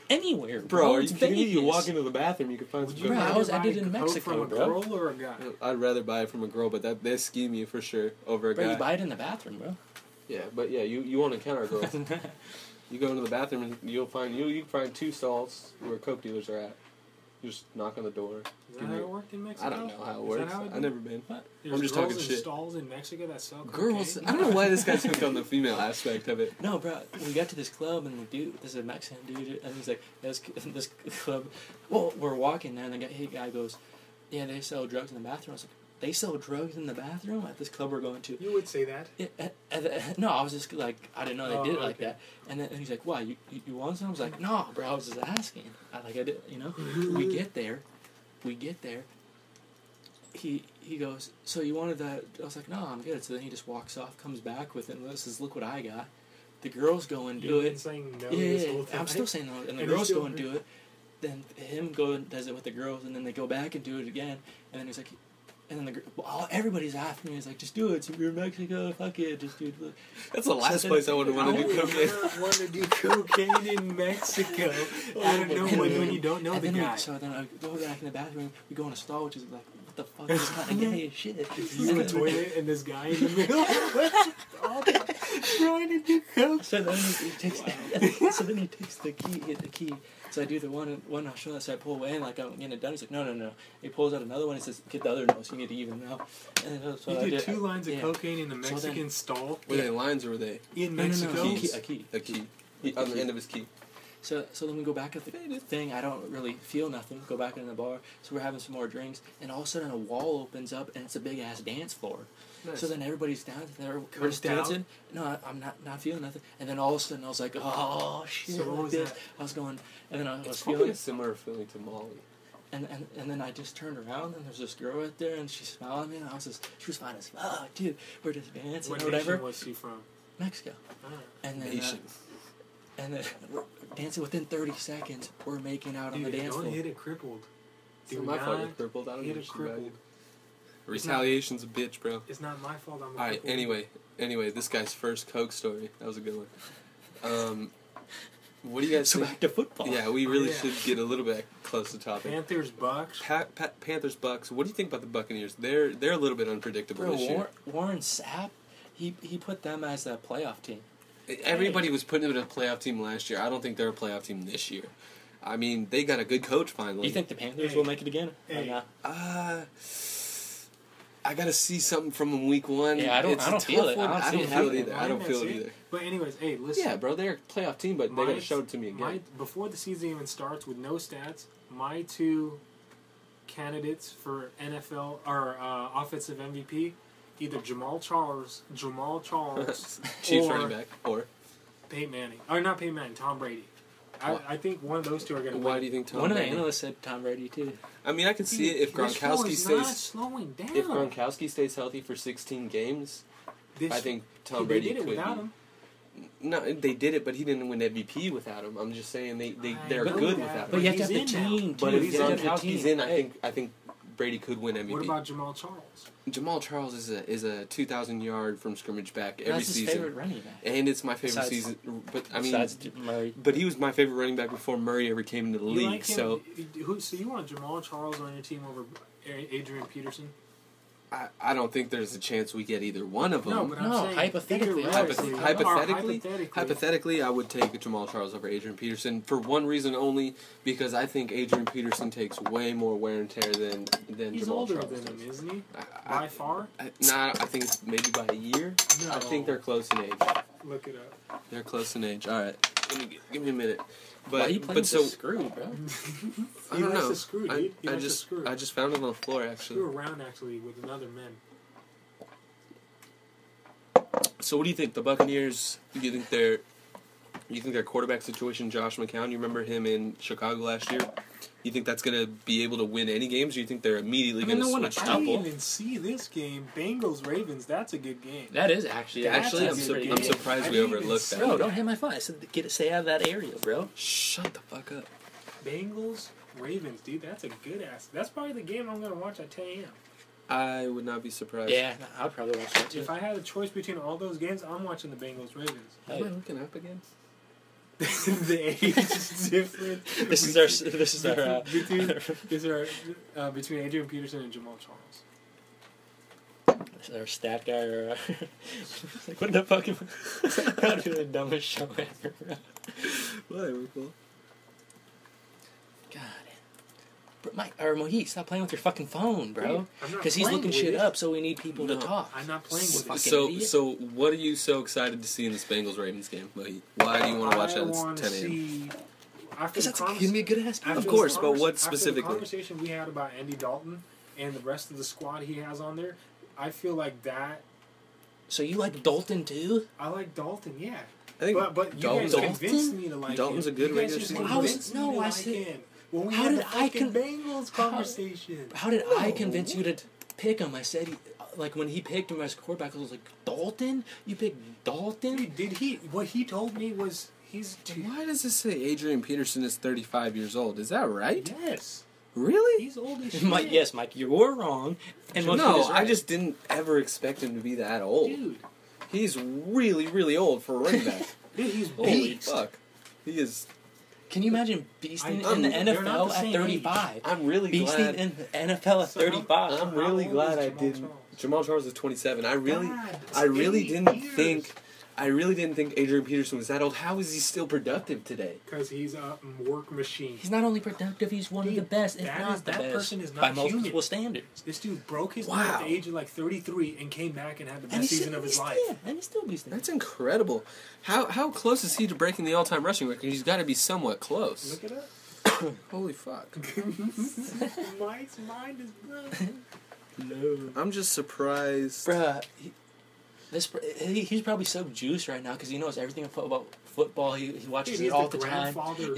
anywhere, Bro, are you It's kidding me? You Vegas. walk into the bathroom, you can find Would some you Bro, good I was- rather I did buy it in Coke Mexico, from a bro. girl or a guy? I'd rather buy it from a girl, but they scheme you for sure over a Bro, guy. you buy it in the bathroom, bro. Yeah, but yeah, you won't encounter girls. You go into the bathroom and you can find 2 stalls where Coke dealers are at. You just knock on the door. Is that how it worked in Mexico? I don't know how it Is works. that how it I've never been. There's I'm just girls talking in shit. stalls in Mexico that sell Girls, cocaine? I don't know why this guy's hooked on the female aspect of it. No, bro, we got to this club, and the dude, this is a Mexican dude, and he's like, this club, well, we're walking there, and the guy goes, yeah, they sell drugs in the bathroom. I was like, they sell drugs in the bathroom at this club we're going to? You would say that. No, I was just like, I didn't know they did it like okay. that. And then he's like, why, you want some? I was like, no, bro, I was just asking. I did, you know? We get there. He goes, so you wanted that? I was like, no, I'm good. So then he just walks off, comes back with it, and says, look what I got. The girls go and do You've been it. saying no Yeah, this whole time. I'm still saying no. And the And girls he's go and still- do it. Then him go and does it with the girls, and then they go back and do it again. And then he's like, and then everybody's after me. He's like, just do it. So you're in Mexico, fuck it, just do it. That's the last place I would want to do cocaine. I want to do cocaine in Mexico. I don't know when you don't know And the then guy. so then I go back in the bathroom. We go in a stall, which is like, what the fuck is kind of gay as shit. You in the toilet and this guy in the middle trying to do coke. So then he takes, the key. So I do the one I'll show that. So I pull away and like I'm getting it done. He's like, no. He pulls out another one. He says, get the other nose. You need to even now. And so You I did 2 lines of yeah. cocaine in a So Mexican then- stall Were they lines or were they in No, Mexico. Keys. a key. a key? On the end of his key. So then we go back at the thing. I don't really feel nothing. Go back in the bar. So we're having some more drinks, and all of a sudden a wall opens up, and it's a big ass dance floor. Nice. So then everybody's down there. We're Cooked just dancing. No, I'm not feeling nothing. And then all of a sudden I was like, oh shit! So what like was this. that? I was going, and then I was It's probably feeling, a similar feeling to Molly. and then I just turned around, and there's this girl right there, and she smiled at me, and she was fine as fuck, dude. We're just dancing What or whatever. nation was she from? Mexico. Ah. And then Nation. and then we're dancing within 30 seconds. We're making out on the Dude, dance don't floor. hit it crippled. It's Do not my fault you're not crippled. I don't hit give a it shit about you. crippled. Retaliation's a bitch, bro. It's not my fault I'm a Alright, crippled. anyway, this guy's first Coke story. That was a good one. What do you guys So think? back to football. Yeah, we really Yeah. should get a little bit close to topic. Panthers, Bucks. Panthers, Bucks. What do you think about the Buccaneers? They're a little bit unpredictable Bro, this year. Warren Sapp, he put them as a playoff team. Everybody was putting them in a playoff team last year. I don't think they're a playoff team this year. I mean, they got a good coach finally. You think the Panthers Hey. will make it again? Or Hey. not? I gotta see something from them week one. Yeah, I don't It's a feel tough it. one. I don't I see don't it feel it happening. either. I don't feel it either. But anyways, hey, listen. Yeah, bro, they're a playoff team, but they gotta show it to me again. Before the season even starts, with no stats, my 2 candidates for NFL or offensive MVP, either Jamal Charles, Chiefs or running back, or Peyton Manning, or not Peyton Manning, Tom Brady. I think one of those 2 are going to win. why do you think Tom One of the Brady? analysts said Tom Brady too. I mean, I can see it if This show Gronkowski is not stays. slowing down. If Gronkowski stays healthy for 16 games, I think Tom Brady they did it could without be. him. No, they did it, but he didn't win MVP without him. I'm just saying they're I know good that, without But him. you have to have he's the in now. team too. But You if have to have the Gronkowski's team. in, I think Brady could win MVP. What about Jamal Charles? Jamal Charles is a 2,000-yard from scrimmage back every That's his season, favorite running back. and it's my favorite Besides- season. But I mean, Besides Murray. but he was my favorite running back before Murray ever came into the You league. like him? So So you want Jamal Charles on your team over Adrian Peterson? I don't think there's a chance we get either one of them. No, but I'm No, saying hypothetically. theoretically, Hypothetically, I would take Jamal Charles over Adrian Peterson for one reason only, because I think Adrian Peterson takes way more wear and tear than he's Jamal older Charles than does. him, isn't he? I By far? I think it's maybe by a year. No. I think they're close in age. Look it up. They're close in age. All right, give me a minute. Why you But playing so screw, bro? I He don't likes know. to screw, dude. He I likes to just screw. I just found it on the floor actually. Screw around, actually, with another man. So what do you think? The Buccaneers? You think their quarterback situation, Josh McCown? You remember him in Chicago last year? You think that's going to be able to win any games? Or you think they're immediately going to switch? I didn't even see this game. Bengals-Ravens, that's a good game. That is actually. Actually, That's a good I'm game. surprised I we didn't even overlooked see that. Bro, don't hit my phone. I said stay out of that area, bro. Shut the fuck up. Bengals-Ravens, dude, that's a good ass. That's probably the game I'm going to watch at 10 a.m. I would not be surprised. Yeah, I'd probably watch that too. If I had a choice between all those games, I'm watching the Bengals-Ravens. Am I looking up again? the age difference. Between Adrian Peterson and Jamal Charles. This is our stat guy, or like, what the fuck? That'd be the dumbest show ever, bro. Whatever, cool. God. Mike, or Mohit, stop playing with your fucking phone, bro. Because he's looking with shit it. up, so we need people to talk. I'm not playing with it. So what are you so excited to see in this Bengals-Ravens game, Mohit? Why do you want to watch that at 10 a.m.? Because that's going to be a good ass game. Of course, but what After specifically? the conversation we had about Andy Dalton and the rest of the squad he has on there, I feel like that... So you like Dalton, too? I like Dalton, yeah. I think But you guys convinced me to like Dalton's him. a good You guys regular just season. convinced me to like said- him. When we How had did the I fucking Bengals conversation. How did I convince you to pick him? I said, like, when he picked him as quarterback, I was like, Dalton? You picked Dalton? Did he... What he told me was he's... Why does it say Adrian Peterson is 35 years old? Is that right? Yes. Really? He's old as shit. Mike, yes, Mike, you were wrong. And Mohit No, is right. I just didn't ever expect him to be that old. Dude. He's really, really old for a running back. Dude, he's Holy beast. fuck. He is... Can you imagine beasting I'm- in the they're not NFL the at same 35? I'm really Beasting glad... in the NFL at So how- 35. I'm really How old glad is I Jamal didn't... Charles? Jamal Charles is 27. I really God, didn't 8 years. think... I really didn't think Adrian Peterson was that old. How is he still productive today? Because he's a work machine. He's not only productive, he's one of the best, if that not is- the that best, person is not by multiple human. standards. This dude broke his Wow. leg at the age of like 33 and came back and had the best season of his life. And he's still beasting. That's incredible. How close is he to breaking the all-time rushing record? He's got to be somewhat close. Look it up. Holy fuck. Mike's mind is blown. No. I'm just surprised. Bruh, he's probably so juiced right now because he knows everything about football. He watches Dude, it he's all the the time. grandfather.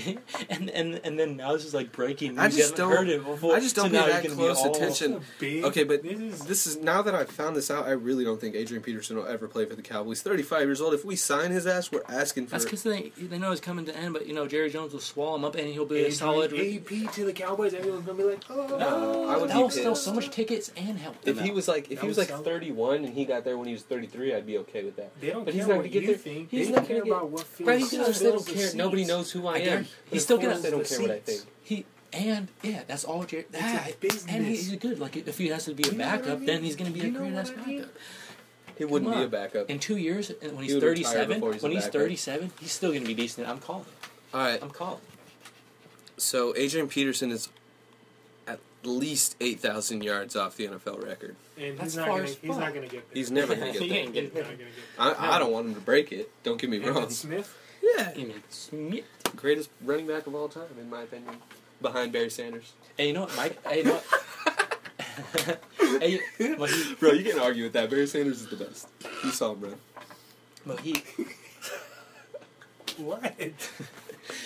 and then now this is like breaking news. I just You haven't don't- heard it before. I just don't so pay now that you're gonna be close all- attention. Big, Okay, but this this is now that I've found this out, I really don't think Adrian Peterson will ever play for the Cowboys. 35 years old. If we sign his ass, we're asking for... That's because they know it's coming to end, but Jerry Jones will swallow him up and he'll be a solid. AP to the Cowboys. Everyone's gonna be like, oh. No, I would That will be sell pissed. so much tickets and help them If he out. was like That would sell- 31 and he got there when he was 33, I'd be okay with that. They don't But care he's not what gonna get you there. think. He's They not care gonna get- about what feels. Right, he does. They don't the care. Nobody seats. knows who I am. guarantee- But he's of still course gonna- they don't the care what I seats. think. That's all Jerry. a business. And he's good. Like if he has to be a You know what I backup, mean? then he's going to be You a know great what ass I mean? backup. He wouldn't Come be a on. backup. In 2 years, when He he's would retire 37, before he's a when he's backup. 37, he's still going to be decent. I'm calling it. All right. I'm calling. So Adrian Peterson is at least 8,000 yards off the NFL record. And That's he's not far gonna. as He's fuck. not gonna get there. He's never going to He get ain't there. He's getting not gonna get I don't want him to break it. Don't get me there. wrong. Emmitt Smith. Yeah. Emmitt Smith. Greatest running back of all time, in my opinion. Behind Barry Sanders. Hey, you know what, Mike? Hey, you know what? Hey, Mohit. Bro, you can't argue with that. Barry Sanders is the best. You saw him, bro. Mohit. What?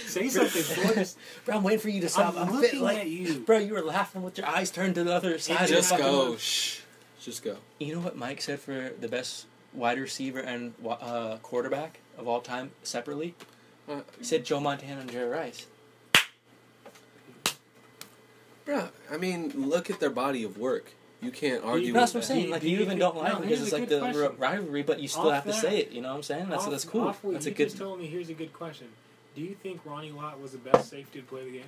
Say something, boy. Bro, I'm waiting for you to stop. I'm fit, looking like, at you. Bro, you were laughing with your eyes turned to the other side. of the Just fucking go. room. Shh. Just go. You know what Mike said for the best wide receiver and quarterback of all time separately? He said Joe Montana and Jerry Rice. Bro, I mean, look at their body of work. You can't argue That's with what I'm that. saying. Like Do you you even think- don't like no, him because here's it's a like good the question. rivalry, but you still Off have to that- say it. You know what I'm saying? That's cool. Off what That's a you good. just told me. Here's a good question. Do you think Ronnie Lott was the best safety to play the game?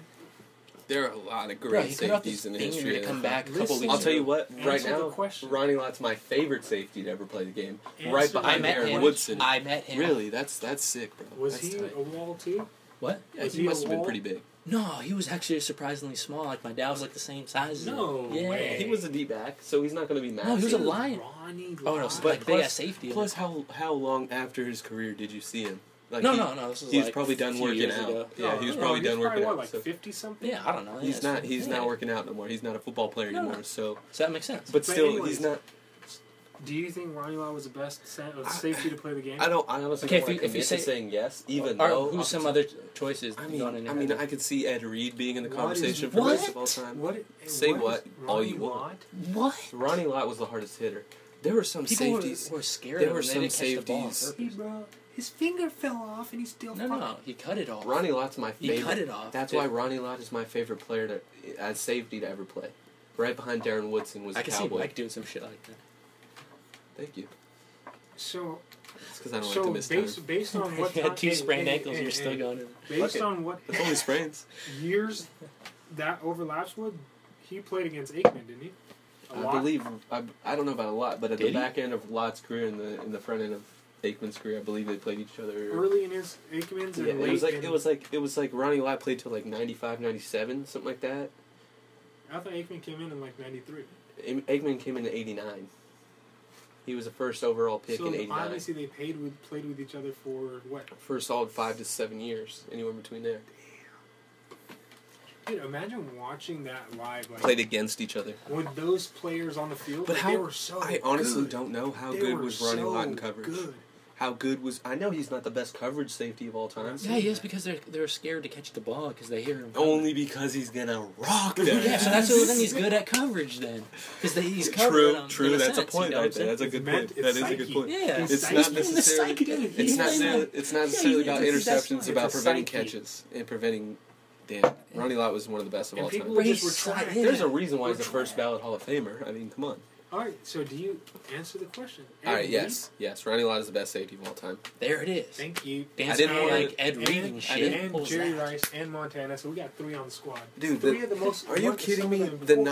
There are a lot of Bro, great he cut off safeties his in the finger history to of come the back a couple Listen, weeks I'll tell you ago. what, right Answer the now, question. Ronnie Lott's my favorite safety to ever play the game. Answer Right the I behind met Aaron him. Woodson. I met him. Really, that's sick, bro. Was That's he tight. a wall too? What? Yeah, was he he must a have been wall? pretty big. No, he was actually surprisingly small. Like my dad was like the same size. as him. No Yeah. way. He was a D-back, so he's not going to be massive. No, he was a lion. Ronnie Oh no, Lott. so But like they got plus- safety. in Plus, it. how long after his career did you see him? Like No. This was He's like probably a done few working years out. ago. Yeah, he was probably done working out. Like so. 50 something. Yeah, I don't know. He's Yeah, not. He's yeah. not working out no more. He's not a football player No. anymore. So, So that makes sense. but still, anyways, he's not. Do you think Ronnie Lott was the best safety to play the game? I honestly Okay, don't want to commit to saying yes, even Or though. who's some other choices? I going in mean, your head? I could see Ed Reed being in the What conversation is- for what? best of all time. What? Say what? what is all Ronnie you want. Lott? What? Ronnie Lott was the hardest hitter. There were some People safeties. were scared There of him. were They some didn't catch the ball on safeties. purpose. Bro, his finger fell off and he still. No, he cut it off. Ronnie Lott's my He favorite. cut it off. That's why Ronnie Lott is my favorite player as safety to ever play. Right behind Darren Woodson was I a can see Cowboy. Mike doing some shit like that. Thank you. So, It's because I don't like to miss time. based on what You had two sprained ankles, you're still going to... Based on what It's only sprains. years that overlaps with, he played against Aikman, didn't he? I believe I don't know about a lot, but at Did the he? back end of Lott's career and in the front end of Aikman's career, I believe they played each other early in his Aikman's and Yeah, late it was like Ronnie Lott played till like 95, 97, something like that. I thought Aikman came in like 93. Aikman came in '89. He was the first overall pick So in '89. obviously they played with each other for what? For a solid 5 to 7 years, anywhere between there. Dude, imagine watching that live. Like, Played against each other. with those players on the field, But like, how? they were so I honestly good. don't know how They good were was Ronnie so Lott in coverage. good. How good was? I know he's not the best coverage safety of all time. Yeah, he is, because they're scared to catch the ball because they hear him. Only because he's gonna rock them. Yeah, so that's then he's good at coverage then, because he's covering them. True. in That's a sense, point you know right what there. I'm That's a It's good meant- point. it's That is a psyche. good point. Yeah. It's psyche. not necessarily. Dude, It's not. saying- It's not necessarily about it's- that's interceptions. right, It's about it's a preventing psyche. catches and preventing. Damn, Ronnie Lott was one of the best of And all people time. were just Race were trying. side. There's a reason why We're he's the first trying. ballot Hall of Famer. I mean, come on. All right, so do you answer the question? All Ed right, Reed? yes. Ronnie Lott is the best safety of all time. There it is. Thank you. Dancing didn't more wanna- like Ed Reed and And, shit. and What was Jerry that? Rice and Montana, so we got 3 on the squad. Dude, Three of the most. are you one- kidding some of me? the The important-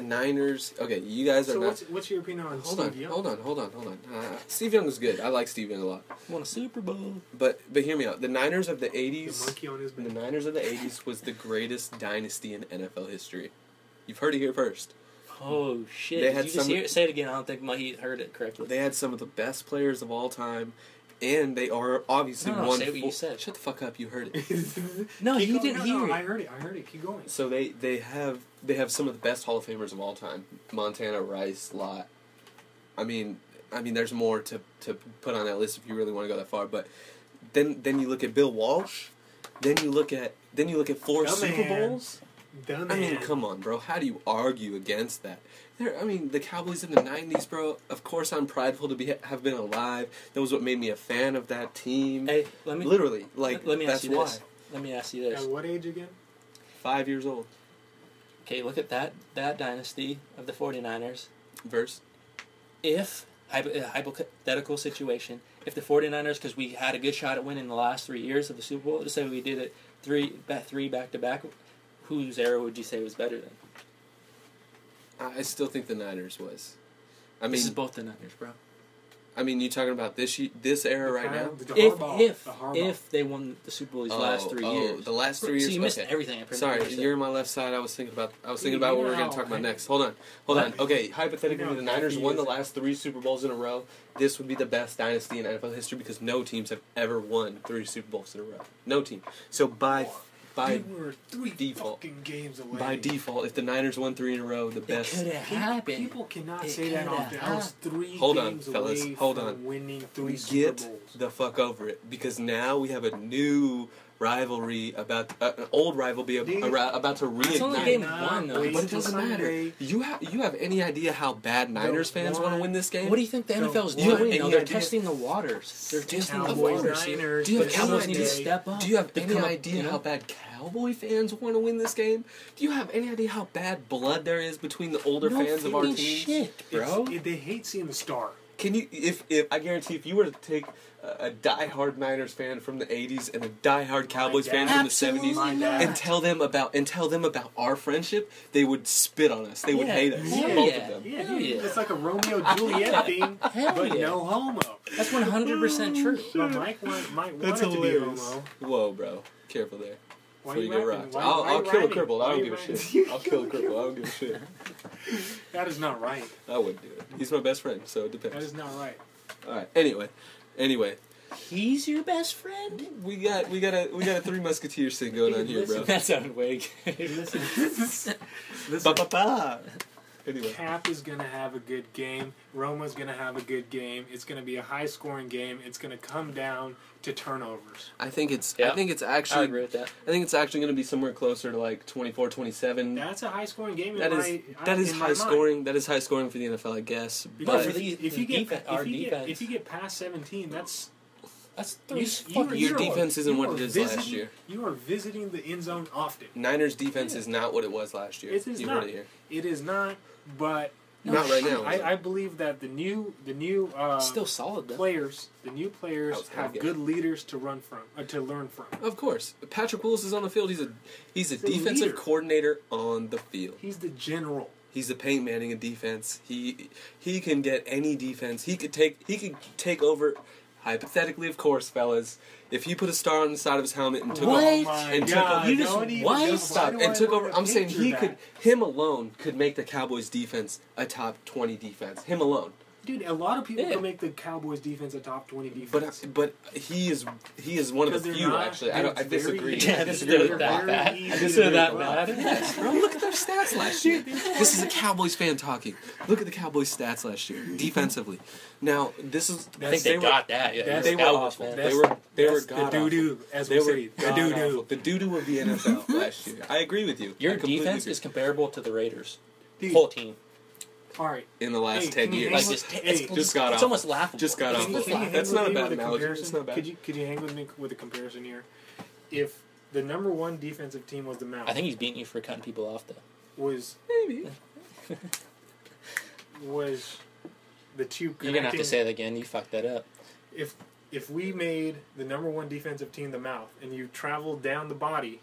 Niners. Okay, you guys are So not. what's your opinion on Hold on, Steve Young? hold on. Steve Young was good. I like Steve Young a lot. Won a Super Bowl. But hear me out. The Niners of the The '80s. monkey on his The back. Niners of the '80s was the greatest dynasty in NFL history. You've heard it here first. Oh shit! They Did had you just some- hear it? Say it again. I don't think he heard it correctly. They had some of the best players of all time, and they are obviously No, one. say what you said. Shut the fuck up! You heard it. No, Keep he going. didn't hear it. I heard it. Keep going. So they have some of the best Hall of Famers of all time. Montana, Rice, Lott. I mean, there's more to put on that list if you really want to go that far. But then you look at Bill Walsh. Then you look at 4 The Super man. Bowls. The I mean, man. come on, bro. How do you argue against that? The Cowboys in the '90s, bro. Of course, I'm prideful to have been alive. That was what made me a fan of that team. Hey, let me Literally, like let me that's ask you why. this. Let me ask you this. At what age again? 5 years old. Okay, look at that dynasty of the 49ers. Verse. If hypothetical situation, if the 49ers, because we had a good shot at winning the last 3 years of the Super Bowl, let's say we did it three back to back, whose era would you say was better then? I still think the Niners was. I This is mean, both the Niners, bro. you talking about this era right now? The Harbaugh. If they won the Super Bowl these last 3 years, the last 3 years. So you missed okay. everything. I Sorry, pretty much you're on my left side. I was thinking about what You we were know going how to talk about I- next. Hold on. Okay, hypothetically, You know the how Niners happy won he the is. last 3 Super Bowls in a row. This would be the best dynasty in NFL history because no teams have ever won 3 Super Bowls in a row. No team. So by We were 3 default. fucking games away. by default, if the Niners won 3 in a row, the it best. could have happened. People cannot It say that coulda often. I was 3 Hold on, games fellas. away Hold from on. winning 3 Super Get Bowls. the fuck over it because now we have a new rivalry about an old rivalry about to It's only reignite. game 1 though. Wait But it till doesn't matter. Sunday. You have any idea how bad Niners fans want to win this game? What do you think the So, NFL is do you have doing? any They're idea- testing the waters. They're testing the Cowboys, waters. Niners, Do you have But any Cowboys need to idea- step up. Do you have to any come up, idea you know? how bad Cowboy fans want to win this game? Do you have any idea how bad blood there is between the older No fans of our fucking teams? shit, bro. They hate seeing the star. Can you, if I guarantee, if you were to take a diehard Niners fan from the '80s and a diehard Cowboys fan from the Absolutely '70s not. and tell them about our friendship, they would spit on us. They would Yeah. hate us, Hell both yeah. of them. Yeah, Hell dude, yeah. it's like a Romeo Juliet thing, Hell but yeah. no homo. That's 100% true. But Mike might That's want it to be hilarious. homo. Whoa, bro, careful there. Why Before you get rapping? rocked, Why I'll you kill a rhyming? cripple. I Why don't you give a rhyming? shit. I'll kill a cripple. I don't give a shit. That is not right. I wouldn't do it. He's my best friend, so it That depends. is not right. All right. Anyway, He's your best friend? we got a Three Musketeers thing going on here, bro. That sounded way Listen, Ba, ba, ba. Anyway, Cap is gonna have a good game. Roma's gonna have a good game. It's gonna be a high-scoring game. It's gonna come down to turnovers. I think it's Yeah. actually I agree with that. I think it's actually going to be somewhere closer to like 24-27. That's a high-scoring game. That is in high my mind. scoring. That is high scoring for the NFL, I guess. Because But for the if you get defense- if you get past 17, that's That's you- fucking your defense isn't what it is last visiting- year. You are visiting the end zone often. Niners defense is not what it was last year. It is You not. heard it here. It is not, but Not right now. I believe that the new Still solid though. the new players have good leaders to learn from. Of course, Patrick Willis is on the field. He's a defensive leader. coordinator on the field. He's the general. He's the Peyton Manning of defense. He can get any defense. He could take over. Hypothetically, of course, fellas, if he put a star on the side of his helmet and took What? over, Oh took over. I'm saying him alone could make the Cowboys defense a top 20 defense. Him alone. Dude, a lot of people can make the Cowboys defense a top 20 defense. But he is one of the few. Actually, I disagree. Yeah, this is that bad. This is that bad. Yes, bro. Look at their stats last year. This is a Cowboys fan talking. Look at the Cowboys stats last year defensively. Now this is. I think they got that. Yeah, they were awful. They were the doo doo, as we say. The doo doo. The doo doo of the NFL last year. I agree with you. Your defense is comparable to the Raiders. Dude. Whole team. All right. In the last 10 years. Like just got off. It's almost laughable. Just got off. That's not a bad analogy. It's not bad. Could you hang with me with a comparison here? If the number one defensive team was the Mount, I think he's beating you for cutting people off though. Was the two? You're gonna have to say it again. You fucked that up. If we made the number one defensive team the Mouth, and you traveled down the body,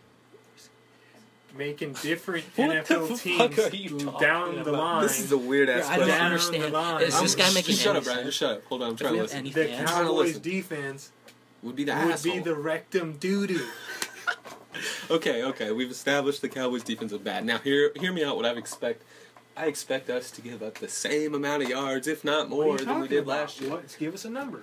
making different NFL teams down the line. This is a weird ass I don't understand. Is this guy making shut any up, Brian. sense? Just shut up. Hold on. I'm trying to listen. The Cowboys defense would be the would asshole. be the rectum doo-doo. Okay. We've established the Cowboys defense is bad. Now, hear me out. What I expect us to give up the same amount of yards, if not more, than we did last year. Give us a number.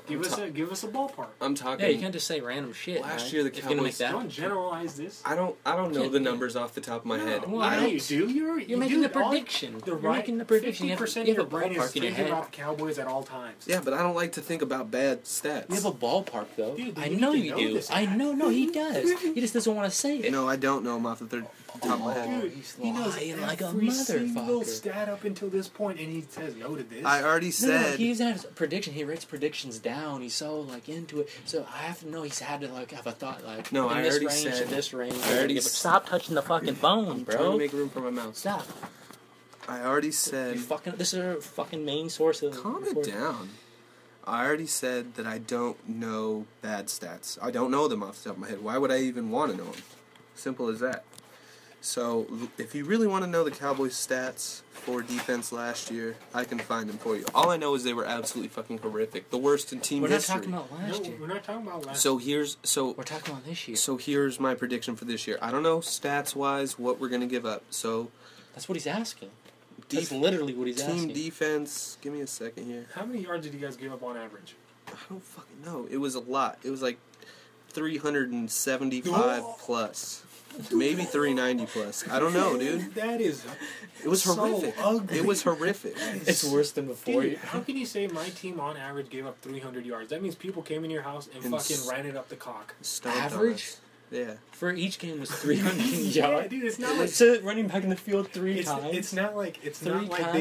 Give us a ballpark. I'm talking. Yeah, you can't just say random shit. Last year the Cowboys. Don't generalize this. I don't know the numbers off the top of my head. Well, I know you do. You're making the prediction. You're making the prediction. 50% of your brain is thinking about the Cowboys at all times. Yeah, but I don't like to think about bad stats. You have a ballpark though. Dude, I know you do. I know. No, he does. He just doesn't want to say it. No, I don't know them off the top of my head. Dude, he knows like a every single motherfucker. stat up until this point, and he says no to this. I already said. No, he's had a prediction. He writes predictions down. He's so into it. So I have to know he's had to have a thought No, in I this already range, said. in this range. I already Stop touching the fucking phone, I'm bro. trying to make room for my mouth. Stop. I already said. This is our fucking main source of. Calm it down. I already said that I don't know bad stats. I don't know them off the top of my head. Why would I even want to know them? Simple as that. So, if you really want to know the Cowboys' stats for defense last year, I can find them for you. All I know is they were absolutely fucking horrific. The worst in team history. We're not talking about last year. We're not talking about last year. We're talking about this year. So here's my prediction for this year. I don't know stats-wise what we're going to give up. So that's what he's asking. That's literally what he's asking. Team defense. Give me a second here. How many yards did you guys give up on average? I don't fucking know. It was a lot. It was like 375 plus. Maybe 390 plus. I don't know, dude. That is. It was horrific. Ugly. It was horrific. It's worse than before. Dude, how can you say my team on average gave up 300 yards? That means people came in your house and fucking ran it up the cock. Average? Yeah. For each game was 300 yards. Yeah, dude, it's not like running back in the field three times. It's not like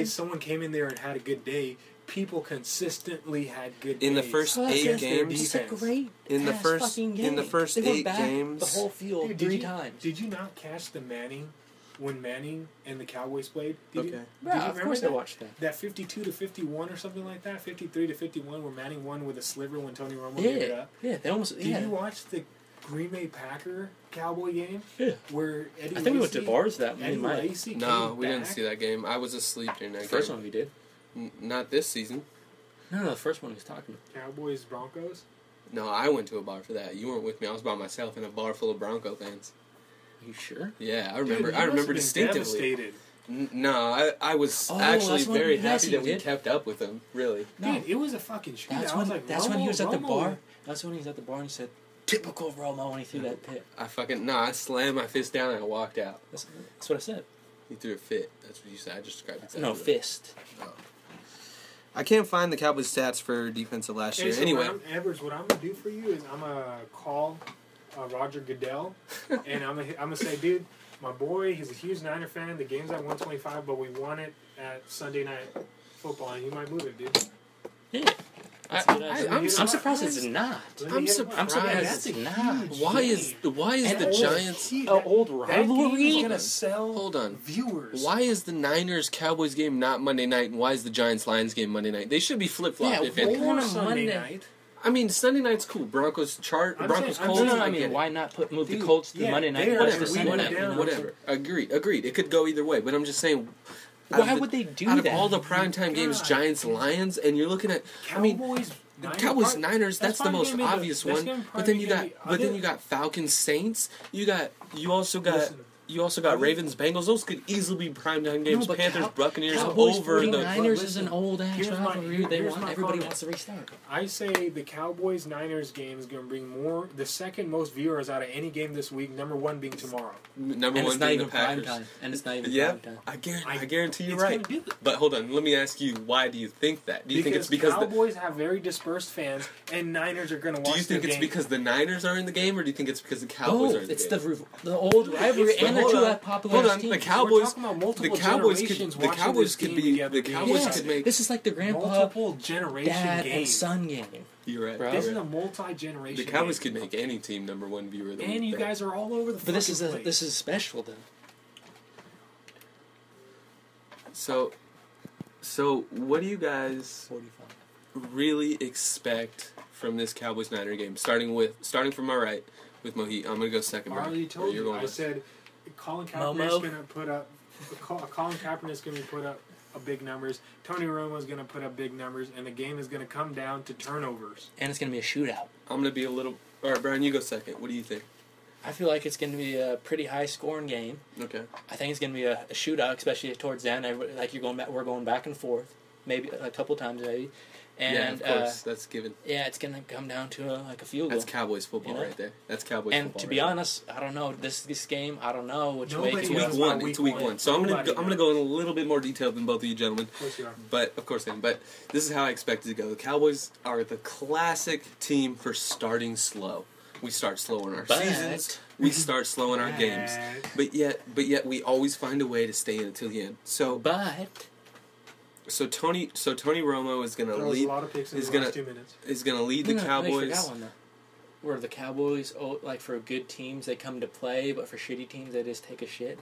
someone came in there and had a good day. People consistently had good days. In the first 8 games, it's a great in the first game. In the first they 8 back games, the whole field three times. Did you not catch the Manning when Manning and the Cowboys played? Did you of course that? I watched that. That 52-51 or something like that, 53-51, where Manning won with a sliver when Tony Romo gave it up. Yeah, they almost. Did you watch the Green Bay Packer Cowboy game? Yeah. Where Eddie I think we went to bars that Eddie night. Lacy No, we didn't see that game. I was asleep during that game. First one we did. Not this season. No, the first one he was talking about. Cowboys Broncos. No, I went to a bar for that. You weren't with me. I was by myself in a bar full of Bronco fans. Are you sure? Yeah, I remember. Dude, I remember distinctively. Devastated. No, I was actually very happy that we did. kept up with them. Really. Dude, it was a fucking shootout. That's when he was at the bar. That's when he was at the bar and he said, "Typical Romo," when he threw that pit. I slammed my fist down and I walked out. That's what I said. He threw a fit. That's what you said. I just described it. No, fist. Oh. I can't find the Cowboys stats for defensive last year. So anyway, Edwards, what I'm gonna do for you is I'm gonna call Roger Goodell, and I'm gonna say, dude, my boy, he's a huge Niner fan. The game's at 125, but we want it at Sunday Night Football, and you might move it, dude. Yeah. I'm surprised it's not. I'm surprised. That's a huge Why is game. the Giants? Old That game is rivalry. gonna sell Hold on. viewers. Why is the Niners Cowboys game not Monday night, and why is the Giants Lions game Monday night? They should be flip flopped. Yeah, if anything. on Or a Sunday Monday. night? I mean, Sunday night's cool. Broncos I'm Colts. saying- No, I I get mean, it. why not move the Dude, Colts to yeah, Monday night? they are Whatever, the Sunday winner night, down. you know? Whatever. Agreed. It could go either way, but I'm just saying. Why would they do out that? of all the primetime games, God. Giants Lions, and you're looking at. Cowboys Niners. That's the most obvious one. But then you got Falcons Saints. You also got Ravens Bengals. Those could easily be primetime games. but Panthers Buccaneers Cowboys over the. 49ers is an old ass here's my- rivalry. here's my Everybody comment. wants to restart. I say the Cowboys-Niners game is going to bring the second most viewers out of any game this week. Number one being tomorrow. Number And one it's not being even the prime Packers. time. And it's not even Yeah, prime time. I guarantee you're It's right. gonna do it. But hold on, let me ask you, why do you think that? Do you think it's because Cowboys have very dispersed fans, and Niners are going to watch. do you think their it's game. because the Niners are in the game, or do you think it's because the Cowboys are in the It's game? the old rivalry It's the- and the hold two on, popular hold on, teams. the Cowboys. We're talking about multiple The Cowboys generations could. The watching Cowboys this could game be. together, The dude. Cowboys Yeah. could make. This is like the grandpa, multiple generation dad, game. and son game. You're right. Bro. This you're is a right. multi-generation. The Cowboys game. could make any team number one viewer. And you guys are all over the. But this fucking place. is special though. So what do you guys 45. really expect from this Cowboys Niner game? Starting from my right with Mohit. I'm gonna go second. I Brian. already Or told you're you. going I first. said Colin Momo. Kaepernick's going to put up. Colin Kaepernick's going to put up big numbers. Tony Romo's going to put up big numbers, and the game is going to come down to turnovers. And it's gonna be a shootout. I'm gonna be a little. All right, Brian, you go second. What do you think? I feel like it's going to be a pretty high scoring game. Okay. I think it's going to be a shootout, especially towards the end. Like we're going back and forth, maybe a couple times maybe. And yeah, of course, that's given. yeah, it's going to come down to a field goal. That's Cowboys football You know? right there. That's Cowboys And football. to right be there. honest, I don't know this game. I don't know which way Nobody to knows go. Week about one. week It's week one. one. So I'm Nobody gonna knows. go in a little bit more detail than both of you gentlemen. Of course you are. But of course, but this is how I expect it to go. The Cowboys are the classic team for starting slow. We start slow in our But- seasons. We start slow in our games. But yet we always find a way to stay in until the end. So Tony Romo is gonna Throws lead. a lot of picks in is the gonna- last 2 minutes. Is gonna lead the No, you Cowboys. forgot one though. Where the Cowboys, like for good teams, they come to play, but for shitty teams, they just take a shit.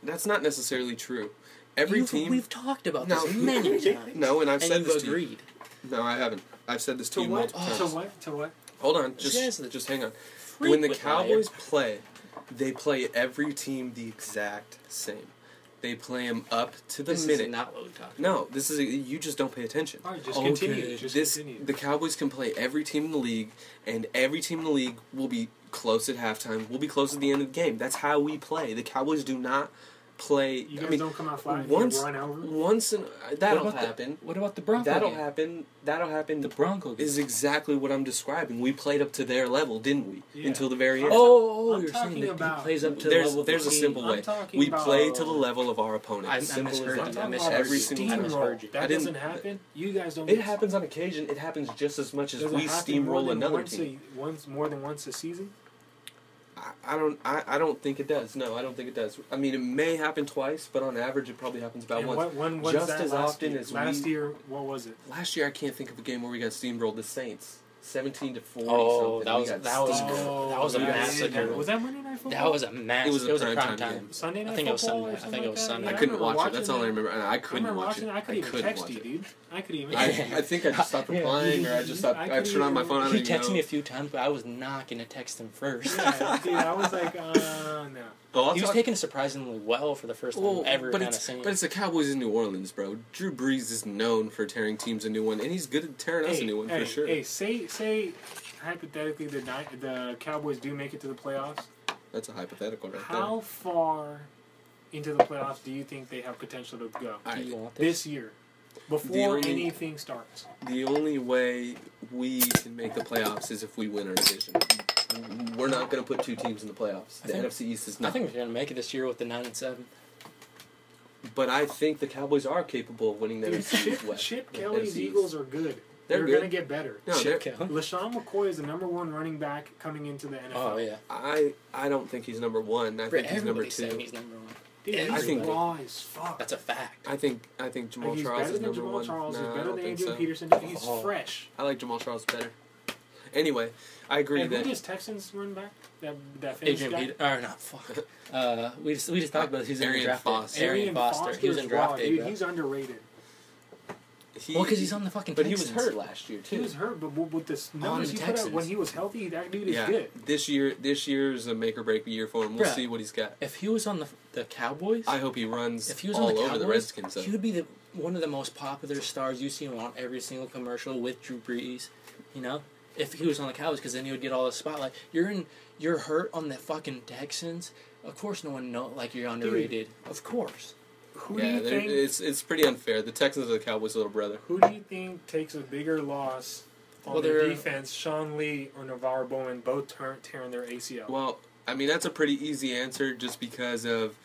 That's not necessarily true. Every team. We've talked about No. this many times. No, and I've and said you've this to you. agreed. No, I haven't. I've said this to To you what? multiple times. To what? Hold on, This guy's just hang on. Freak When the with Cowboys play, they play every team the exact same. They play them up to the This minute. is not what we talked about. No, you just don't pay attention. All right, just Okay. continue. Just continue. The Cowboys can play every team in the league, and every team in the league will be close at halftime. Will be close at the end of the game. That's how we play. The Cowboys do not play. You guys don't come out flat and get run over. That'll What about happen. What about the Bronco That'll game? happen. That'll happen. The Bronco game. Is exactly what I'm describing. We played up to their level, didn't we? Yeah. Until the very end. I'm You're saying talking that about- he plays up to the level of There's the a team. simple I'm way. talking We about- play to the level of our opponent. I Simple as misheard that. you. I talking misheard about every a single time. steamroll. you. That I didn't- doesn't happen. You guys don't. It happens on occasion. It happens just as much as Does it we happen more steamroll than another once team. more than once a season? I don't think it does. No, I don't think it does. I mean, it may happen twice, but on average, it probably happens about And once. when was Just that as last often year? as last we- year, what was it? Last year, I can't think of a game where we got steamrolled. The Saints, 17-40. Oh, something. that We was- got that was- steamrolled. that was a yeah, massacre. Was that Monday Night Football? That was a match. It was a a primetime prime game. time. Sunday Night I think it was Football Sunday. or I something think it like was that? Sunday. I Yeah, couldn't remember watch it. That's all I watching remember. I couldn't remember watch watching it. I could even couldn't text watch you, it. dude. I could even. I think I just stopped Yeah. replying, or I just stopped. I turned on my phone. I don't He even texted know. me a few times, but I was not going to text him first. Yeah, dude, I was like, no. Oh, I'll He was talk- taking it surprisingly well for the first time ever but kind of it's singing. but it's the Cowboys in New Orleans, bro. Drew Brees is known for tearing teams a new one, and he's good at tearing us a new one for sure. Hey, say hypothetically the Cowboys do make it to the playoffs. That's a hypothetical, right How far into the playoffs do you think they have potential to go there. Do you want this year, before only- anything starts? The only way we can make the playoffs is if we win our division. We're not going to put two teams in the playoffs. The NFC East is not. I think we're going to make it this year with the 9-7. But I think the Cowboys are capable of winning the Dude, NFC East West. Chip the Kelly's NFC East. Eagles are good. They're They're good. going to get better. No, Chip they're- Kelly. LaShawn McCoy is the number one running back coming into the NFL. Oh, yeah. I don't think he's number one. I think he's number Everybody's saying two. he's number one. Dude, I he's think- raw as fuck. That's a fact. I think Jamal Like, he's Charles better is than number Jamal one. Charles. No, He's I better don't than think Adrian so. Peterson. He's Oh. fresh. I like Jamal Charles better. Anyway, I agree And who that does Texans run back? That famous Adrian guy? Peter, or not, fuck. We just talked about he's in the Arian draft. Foster. Arian Foster. He was in is draft raw, day, dude. bro. He's underrated. Well, because he's on the fucking But he was Texans. hurt last year too. He was hurt, but with the On numbers the he put out Texans. when he was healthy, that dude is Yeah, good. this year's a make or break year for him. We'll Bruh. see what he's got. If he was on the Cowboys, I hope he runs if he was all on the over Cowboys, the Redskins. Though. he would be one of the most popular stars you see on every single commercial with Drew Brees. You know, if he was on the Cowboys, because then he would get all the spotlight. You're hurt on the fucking Texans. Of course, no one know like you're underrated. Of course. Who do Yeah, you think? it's pretty unfair. The Texans are the Cowboys' little brother. Who do you think takes a bigger loss on Well, the they're- defense? Sean Lee or Navarro Bowman both tearing their ACL. Well, I mean that's a pretty easy answer just because of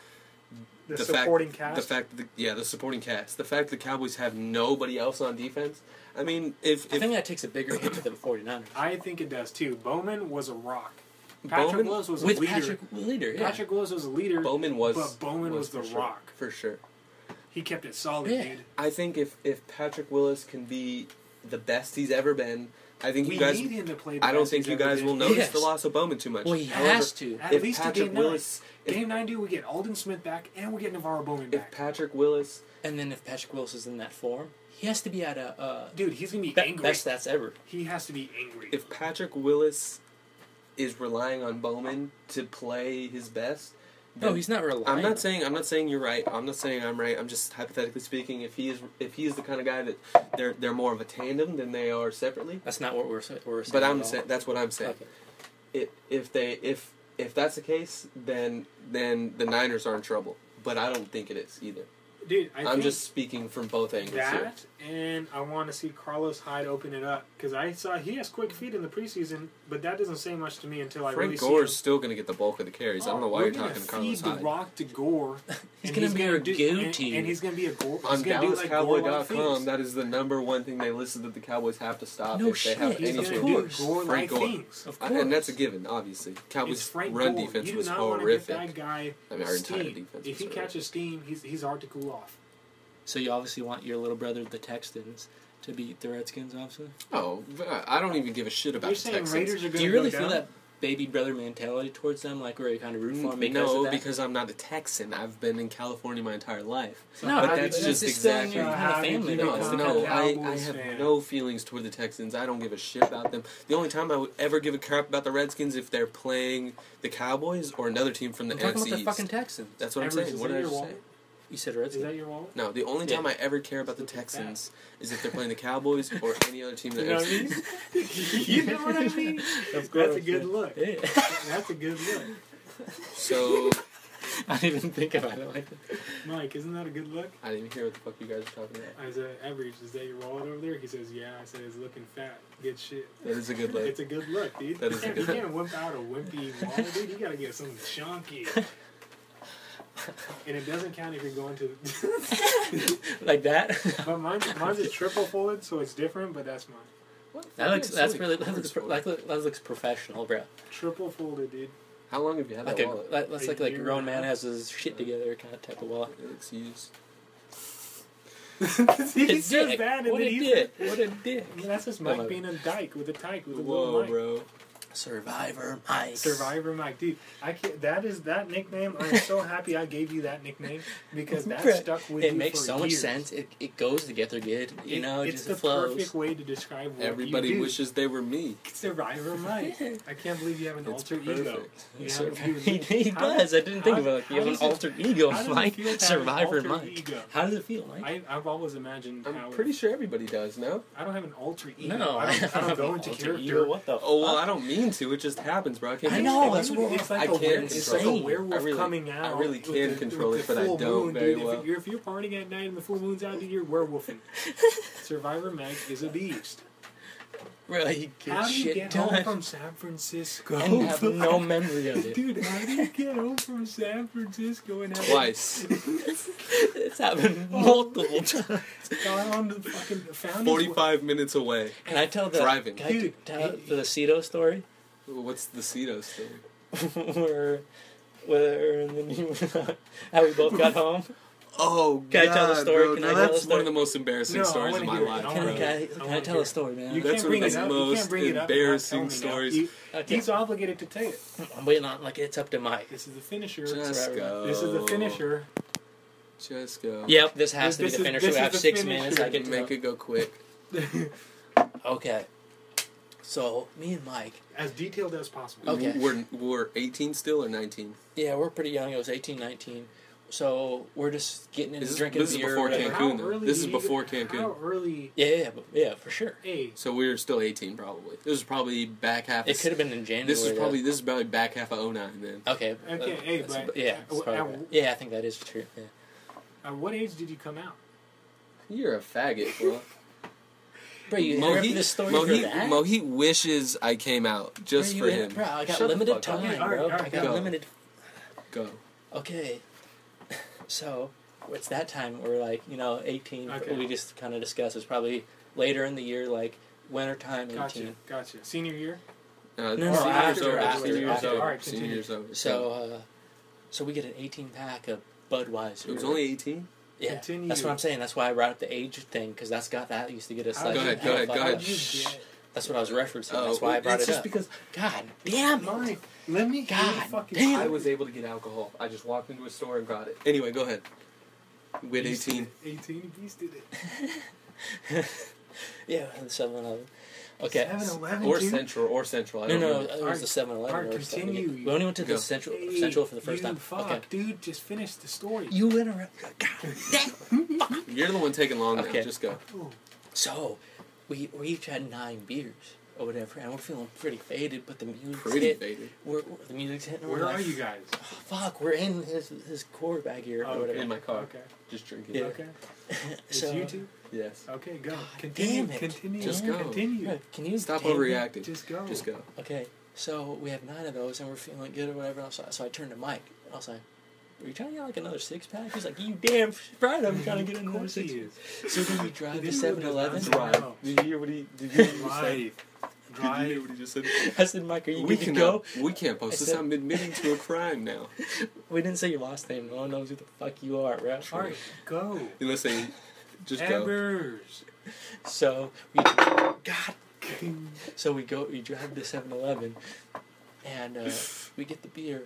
the fact- supporting cast. the fact that the supporting cast. The fact the Cowboys have nobody else on defense. I mean, if I think that takes a bigger hit to the 49ers. I think it does too. Bowman was a rock. Patrick Bowman Willis was a With leader. Patrick Leader, yeah. Patrick Willis was a leader. Bowman was, but Bowman was the for sure, rock. for sure. He kept it solid, Yeah. dude. I think if Patrick Willis can be the best he's ever been, I think We you guys. need him to play. The I don't best think he's you ever guys been. will notice Yes. the loss of Bowman too much. Well, he However, has to. At if least to Patrick game Willis, 9. Game 9, dude, we get Alden Smith back and we get Navarro Bowman if back. Patrick Willis, And then if Patrick Willis is in that form, he has to be at a Dude, he's gonna be be- angry. best stats ever. He has to be angry. if Patrick Willis is relying on Bowman to play his best, No, he's not relying. I'm not saying you're right. I'm not saying I'm right. I'm just hypothetically speaking. If he is the kind of guy that they're more of a tandem than they are separately. That's not what we're saying. But at I'm all. saying that's what I'm saying. Okay. If that's the case, then the Niners are in trouble. But I don't think it is either. Dude, I'm think just speaking from both angles here. that, and I want to see Carlos Hyde open it up because I saw he has quick feet in the preseason, but that doesn't say much to me until I Frank really Gore's see still going to get the bulk of the carries. I don't know why we're you're gonna talking to Carlos feed the Hyde. rock to Gore. He's and gonna be our do- go-to. and he's gonna be a Gore. On he's gonna do like Gore-like DallasCowboy.com, things. that is the number one thing they listed that the Cowboys have to stop No if they shit, have He's any gonna of do course. Gore-like Frank Gore. things. Of course. And that's a given, obviously. It's Cowboys' Frank run Gore. defense You do was not want to get horrific. that guy I mean, our entire steam. defense If he was catches steam, he's hard to cool off. So you obviously want your little brother, the Texans, to beat the Redskins, obviously. Oh, I don't even give a shit about You're the saying Texans. Raiders are going to Do you go really down? feel that baby brother mentality towards them, like where you kind of root for them because No, of that? because I'm not a Texan. I've been in California my entire life. No, but how that's did just it's still in exactly. your kind How of did family. you though. No, It's become kind no, of- a I Cowboys have fan? no feelings toward the Texans. I don't give a shit about them. The only time I would ever give a crap about the Redskins if they're playing the Cowboys or another team from the I'm talking NFC about the East. fucking Texans. That's what I'm Everett, saying. is What that did I your just say? wallet? You said Is Redskins. that your wallet? No, the only time I ever care about the Texans is if they're playing the Cowboys or any other team in the You know what I NFC. mean? You know what I mean? Of That's a good yeah. look. Yeah. That's a good look. So I didn't even think about it like that. Mike, isn't that a good look? I didn't even hear what the fuck you guys were talking about. I said, Average, is that your wallet over there? He says, yeah. I said, it's looking fat. Good shit. That is a good look. It's a good look, dude. That is a you good can't whip out a wimpy wallet, dude. You gotta get something chunky. And it doesn't count if you're going to... Like that. But mine's a triple folded, so it's different, but that's mine. That looks. That's really. That looks professional, bro. Triple folded, dude. How long have you had Like that a wallet? that's A like a year grown and a man half. has his shit together kind of type of wallet. It looks used. He says dick. that, and What then a he dick. What a dick. I mean, that's just No, Mike no. being a dyke with a tyke with a Whoa, little Mike. bro. Survivor Mike. Survivor Mike, dude. I can't. That nickname. I'm so happy I gave you that nickname because that Bruh, stuck with It you makes for so much years. sense. It goes together good. You know, it's just the flows. perfect way to describe what Everybody you do. wishes they were me. Survivor Mike. I can't believe you have an It's alter ego. perfect. You Sur- have, you, he how- does. I didn't think how- about it. You have how an does it- alter ego, how does it Mike. feel to have an Survivor alter Mike. ego? How does it feel, Mike? I've always imagined how I'm pretty sure everybody does, no? I don't have an alter ego. No, I don't have go an into alter character. ego. What the? Oh, well, fuck? I don't mean to. It just happens, bro. I can't I control know, it. that's what It's like I a can't were- it's like a control it. werewolf I really- coming out. I really with can the- control with it, the but I full don't moon, very dude. well. If you're partying at night and the full moon's out, dude, you're werewolfing. Survivor Mike is a beast. Really How get do you shit get done home from San Francisco? and have no memory of it. Dude, how do you get home from San Francisco and have Twice. It's happened multiple times. gone on to the fucking found 45 minutes away. Can I tell the Driving. Can I Dude, tell the Cito story? What's the Ceto story? where with her, and then you, how we both got home. Oh, Can I tell the story? Bro. Can No, I tell the that's story? one of the most embarrassing stories of my life, Can bro. I tell a story, man? You That's can't bring one of it the up. You most can't bring it up. and not embarrassing tell me now. stories. Okay. He's obligated to tell it. I'm waiting on, like, it's up to Mike. This is the finisher. Just go. This is the finisher. Just go. Yep, this has to be This the is- finisher. this We is have the 6 finisher. minutes. I get to Make it go quick. Okay. So, me and Mike. As detailed as possible. Okay. We're 18 still or 19? Yeah, we're pretty young. It was 18, 19. So, we're just getting into drinking this is beer. before whatever. Cancun, though. This is do you before get- Cancun. How early? Yeah, for sure. Hey, So we were still 18 probably. This was probably back half. It could have been in January. This is probably back half of 09 then. Okay. Okay, hey, that's- but yeah, it's probably right. Yeah, I think that is true. Yeah. at what age did you come out? You're a faggot, bro. Bro, you remember this story for that? Mohit wishes I came out just Bro, for him. Bro, I got Shut the limited fuck up. time, Okay, all bro. right, I got go. limited. Go. Okay. So, it's that time we're like, 18. Okay. We just kind of discussed. It's probably later in the year, like wintertime, 18. Gotcha. Senior year? No, Senior year's over. after. Senior year's All over. right, Senior continue. year's over. So we get an 18 pack of Budweiser. It was only 18? Yeah, Continue. that's what I'm saying. That's why I brought up the age thing, because that used to get us. How- like, Go ahead, hell go ahead, fuck go up. ahead. How'd you get? That's what I was referencing. Oh, That's why I brought it's it just up. because God damn it. Mike, let me hear God the fucking damn. I was able to get alcohol. I just walked into a store and got it. Anyway, go ahead. We had 18. 18 beasted it. Yeah, the 7-Eleven. Okay. 7-Eleven, Or dude? Central. I No, don't no, remember. it was the 7-Eleven. Alright, or something. continue. We only went to the Go. Central Hey, for the first you time. Fuck, Okay. dude, just finish the story. You went around. God damn. You're the one taking long now. Okay. Just go. Ooh. So, we each had 9 beers or whatever, and we're feeling pretty faded, but the music's Pretty hit. faded. The music's hitting. Where are you guys? Oh, fuck, we're in his core bag here Oh, or whatever. okay. In my car. Okay. Just drinking. Yeah. Okay. It's So, you two? Yes. Okay, go. God Continue. damn it. Continue. Just go. Continue. Bro, can you Stop tame me? overreacting. Just go. Just go. Okay, so we have 9 of those, and we're feeling good or whatever. So I turned to Mike, and I was like, "Are you trying to get like another 6-pack?" He's like, "You damn right, I'm trying to get Of another course he 6." is. So then we drive to Dude, 7-Eleven. that's right. Did you hear what he say? Drive. Drive. what he just said? I said, "Mike, are you We good to go?" We can't post I this. said- I'm admitting to a crime now. We didn't say your last name. No one knows who the fuck you are, bro. Alright, go. Listen, just go. Evers. So we God. So we drive to 7-Eleven, and we get the beer.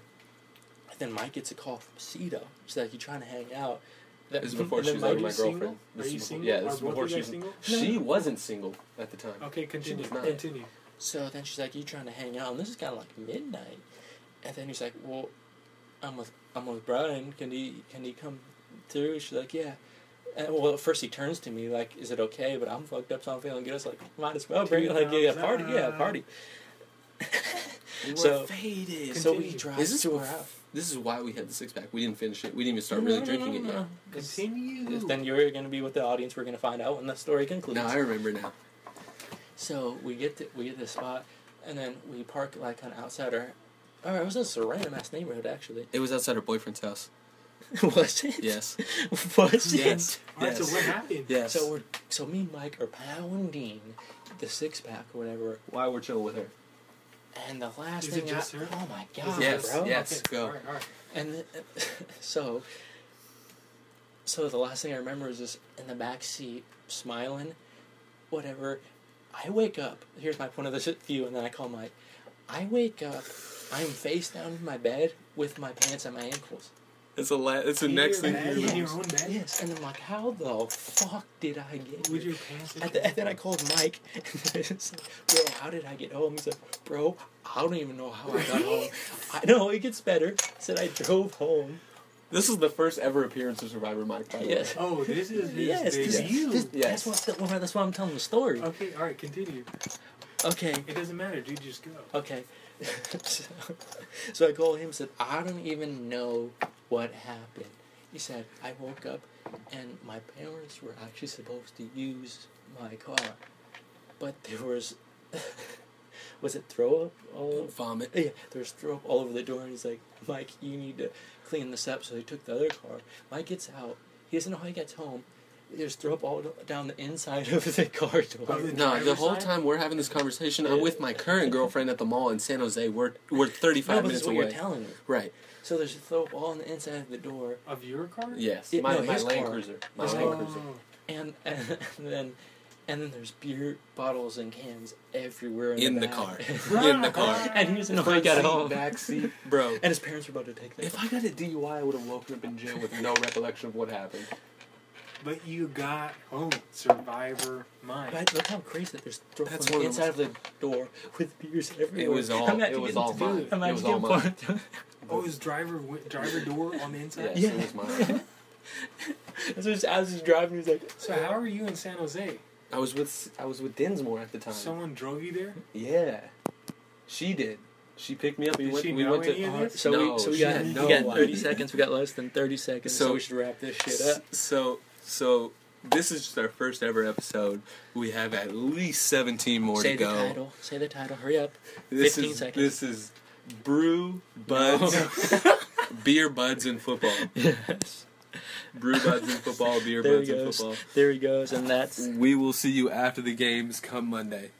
And then Mike gets a call from Cito. She's like, "You trying to hang out?" This is before And she then was out Mike- with my single? girlfriend. Are This you is single? Yeah, this Are is both before you she guys was. single? She wasn't single at the time. Okay, continue. was not. Continue. So then she's like, "You trying to hang out?" And this is kind of like midnight. And then he's like, "Well, I'm with Brian. Can he come through?" She's like, "Yeah." And, well, at first he turns to me like, "Is it okay?" But I'm fucked up, so I'm feeling good. It's like, might as well bring it. Like, yeah, party, yeah, party. We were So- faded. So we Continue. drive Is this to her bef- house. This is why we had the 6-pack. We didn't finish it. We didn't even start No, really no, drinking no, it no, yet. no. Continue. Then you're going to be with the audience. We're going to find out when the story concludes. No, I remember now. So we get to the spot, and then we park like kind of outside our. Oh, it was in a random ass neighborhood actually. It was outside her boyfriend's house. Was it? Yes. Was it? Yes. Alright, so Yes. what happened? Yes. So me and Mike are pounding the 6-pack or whatever, why we're chilling with her? and the last Is thing it just her? oh my god, Yes, bro. yes. Okay, Go. Alright. And so the last thing I remember is just in the back seat, smiling, whatever. I wake up. Here's my point of the view, and then I call Mike. I wake up. I'm face down in my bed with my pants at my ankles. It's the In next your thing. bed, you in your realize. own bed? Yes, and I'm like, how the fuck did I get With here? your pants in And then I called Mike, and it's like, bro, how did I get home? He's like, bro, I don't even know how I got home. I know, it gets better. Said I drove home. This is the first ever appearance of Survivor Mike, by the way. Yes. Oh, this is his Yes, debut. Yes. that's why I'm telling the story. Okay, alright, continue. Okay, It doesn't matter, dude, just go. okay. So I called him and said, I don't even know what happened. He said, I woke up and my parents were actually supposed to use my car. But there was it throw up all Vomit. Yeah, there was throw up all over the door, and he's like, Mike, you need to clean this up. So he took the other car. Mike gets out. He doesn't know how he gets home. They just throw up all down the inside of the car door. No, the whole time we're having this conversation, I'm with my current girlfriend at the mall in San Jose. We're 35 minutes away. What you're telling me. Right. So there's throw up all on the inside of the door. Of your car? Yes. Yeah, my his Land car. Cruiser. My His Land car. Cruiser. And then there's beer bottles and cans everywhere In the back. car. In the car. And he's in the Front got seat, home. back seat, bro. And his parents were about to take that. If I got a DUI, I would have woken up in jail with no recollection of what happened. But you got home. Survivor mind. But look how crazy that there's throw That's from the one of inside of the door with beers everywhere. It was all. Imagine It was getting all to- mine. Imagine It was all getting mine. part- Oh, his driver door on the inside? Yes, it was mine. So just, as he's driving, he's like, So how are you in San Jose? I was with Dinsmore at the time. Someone drove you there? Yeah, she did. She picked me up. Did she we know went any to. of this? so No, we she got had we no got 30 idea. seconds. We got less than 30 seconds, so So- we should wrap this shit up. So this is just our first ever episode. We have at least 17 more Say to the go. title. Say the title. Hurry up. This 15 is seconds. This is Brew Buds, Beer Buds and Football. Yes. Brew Buds and Football, Beer There he Buds and goes. Football. There he goes, and that's. We will see you after the games come Monday.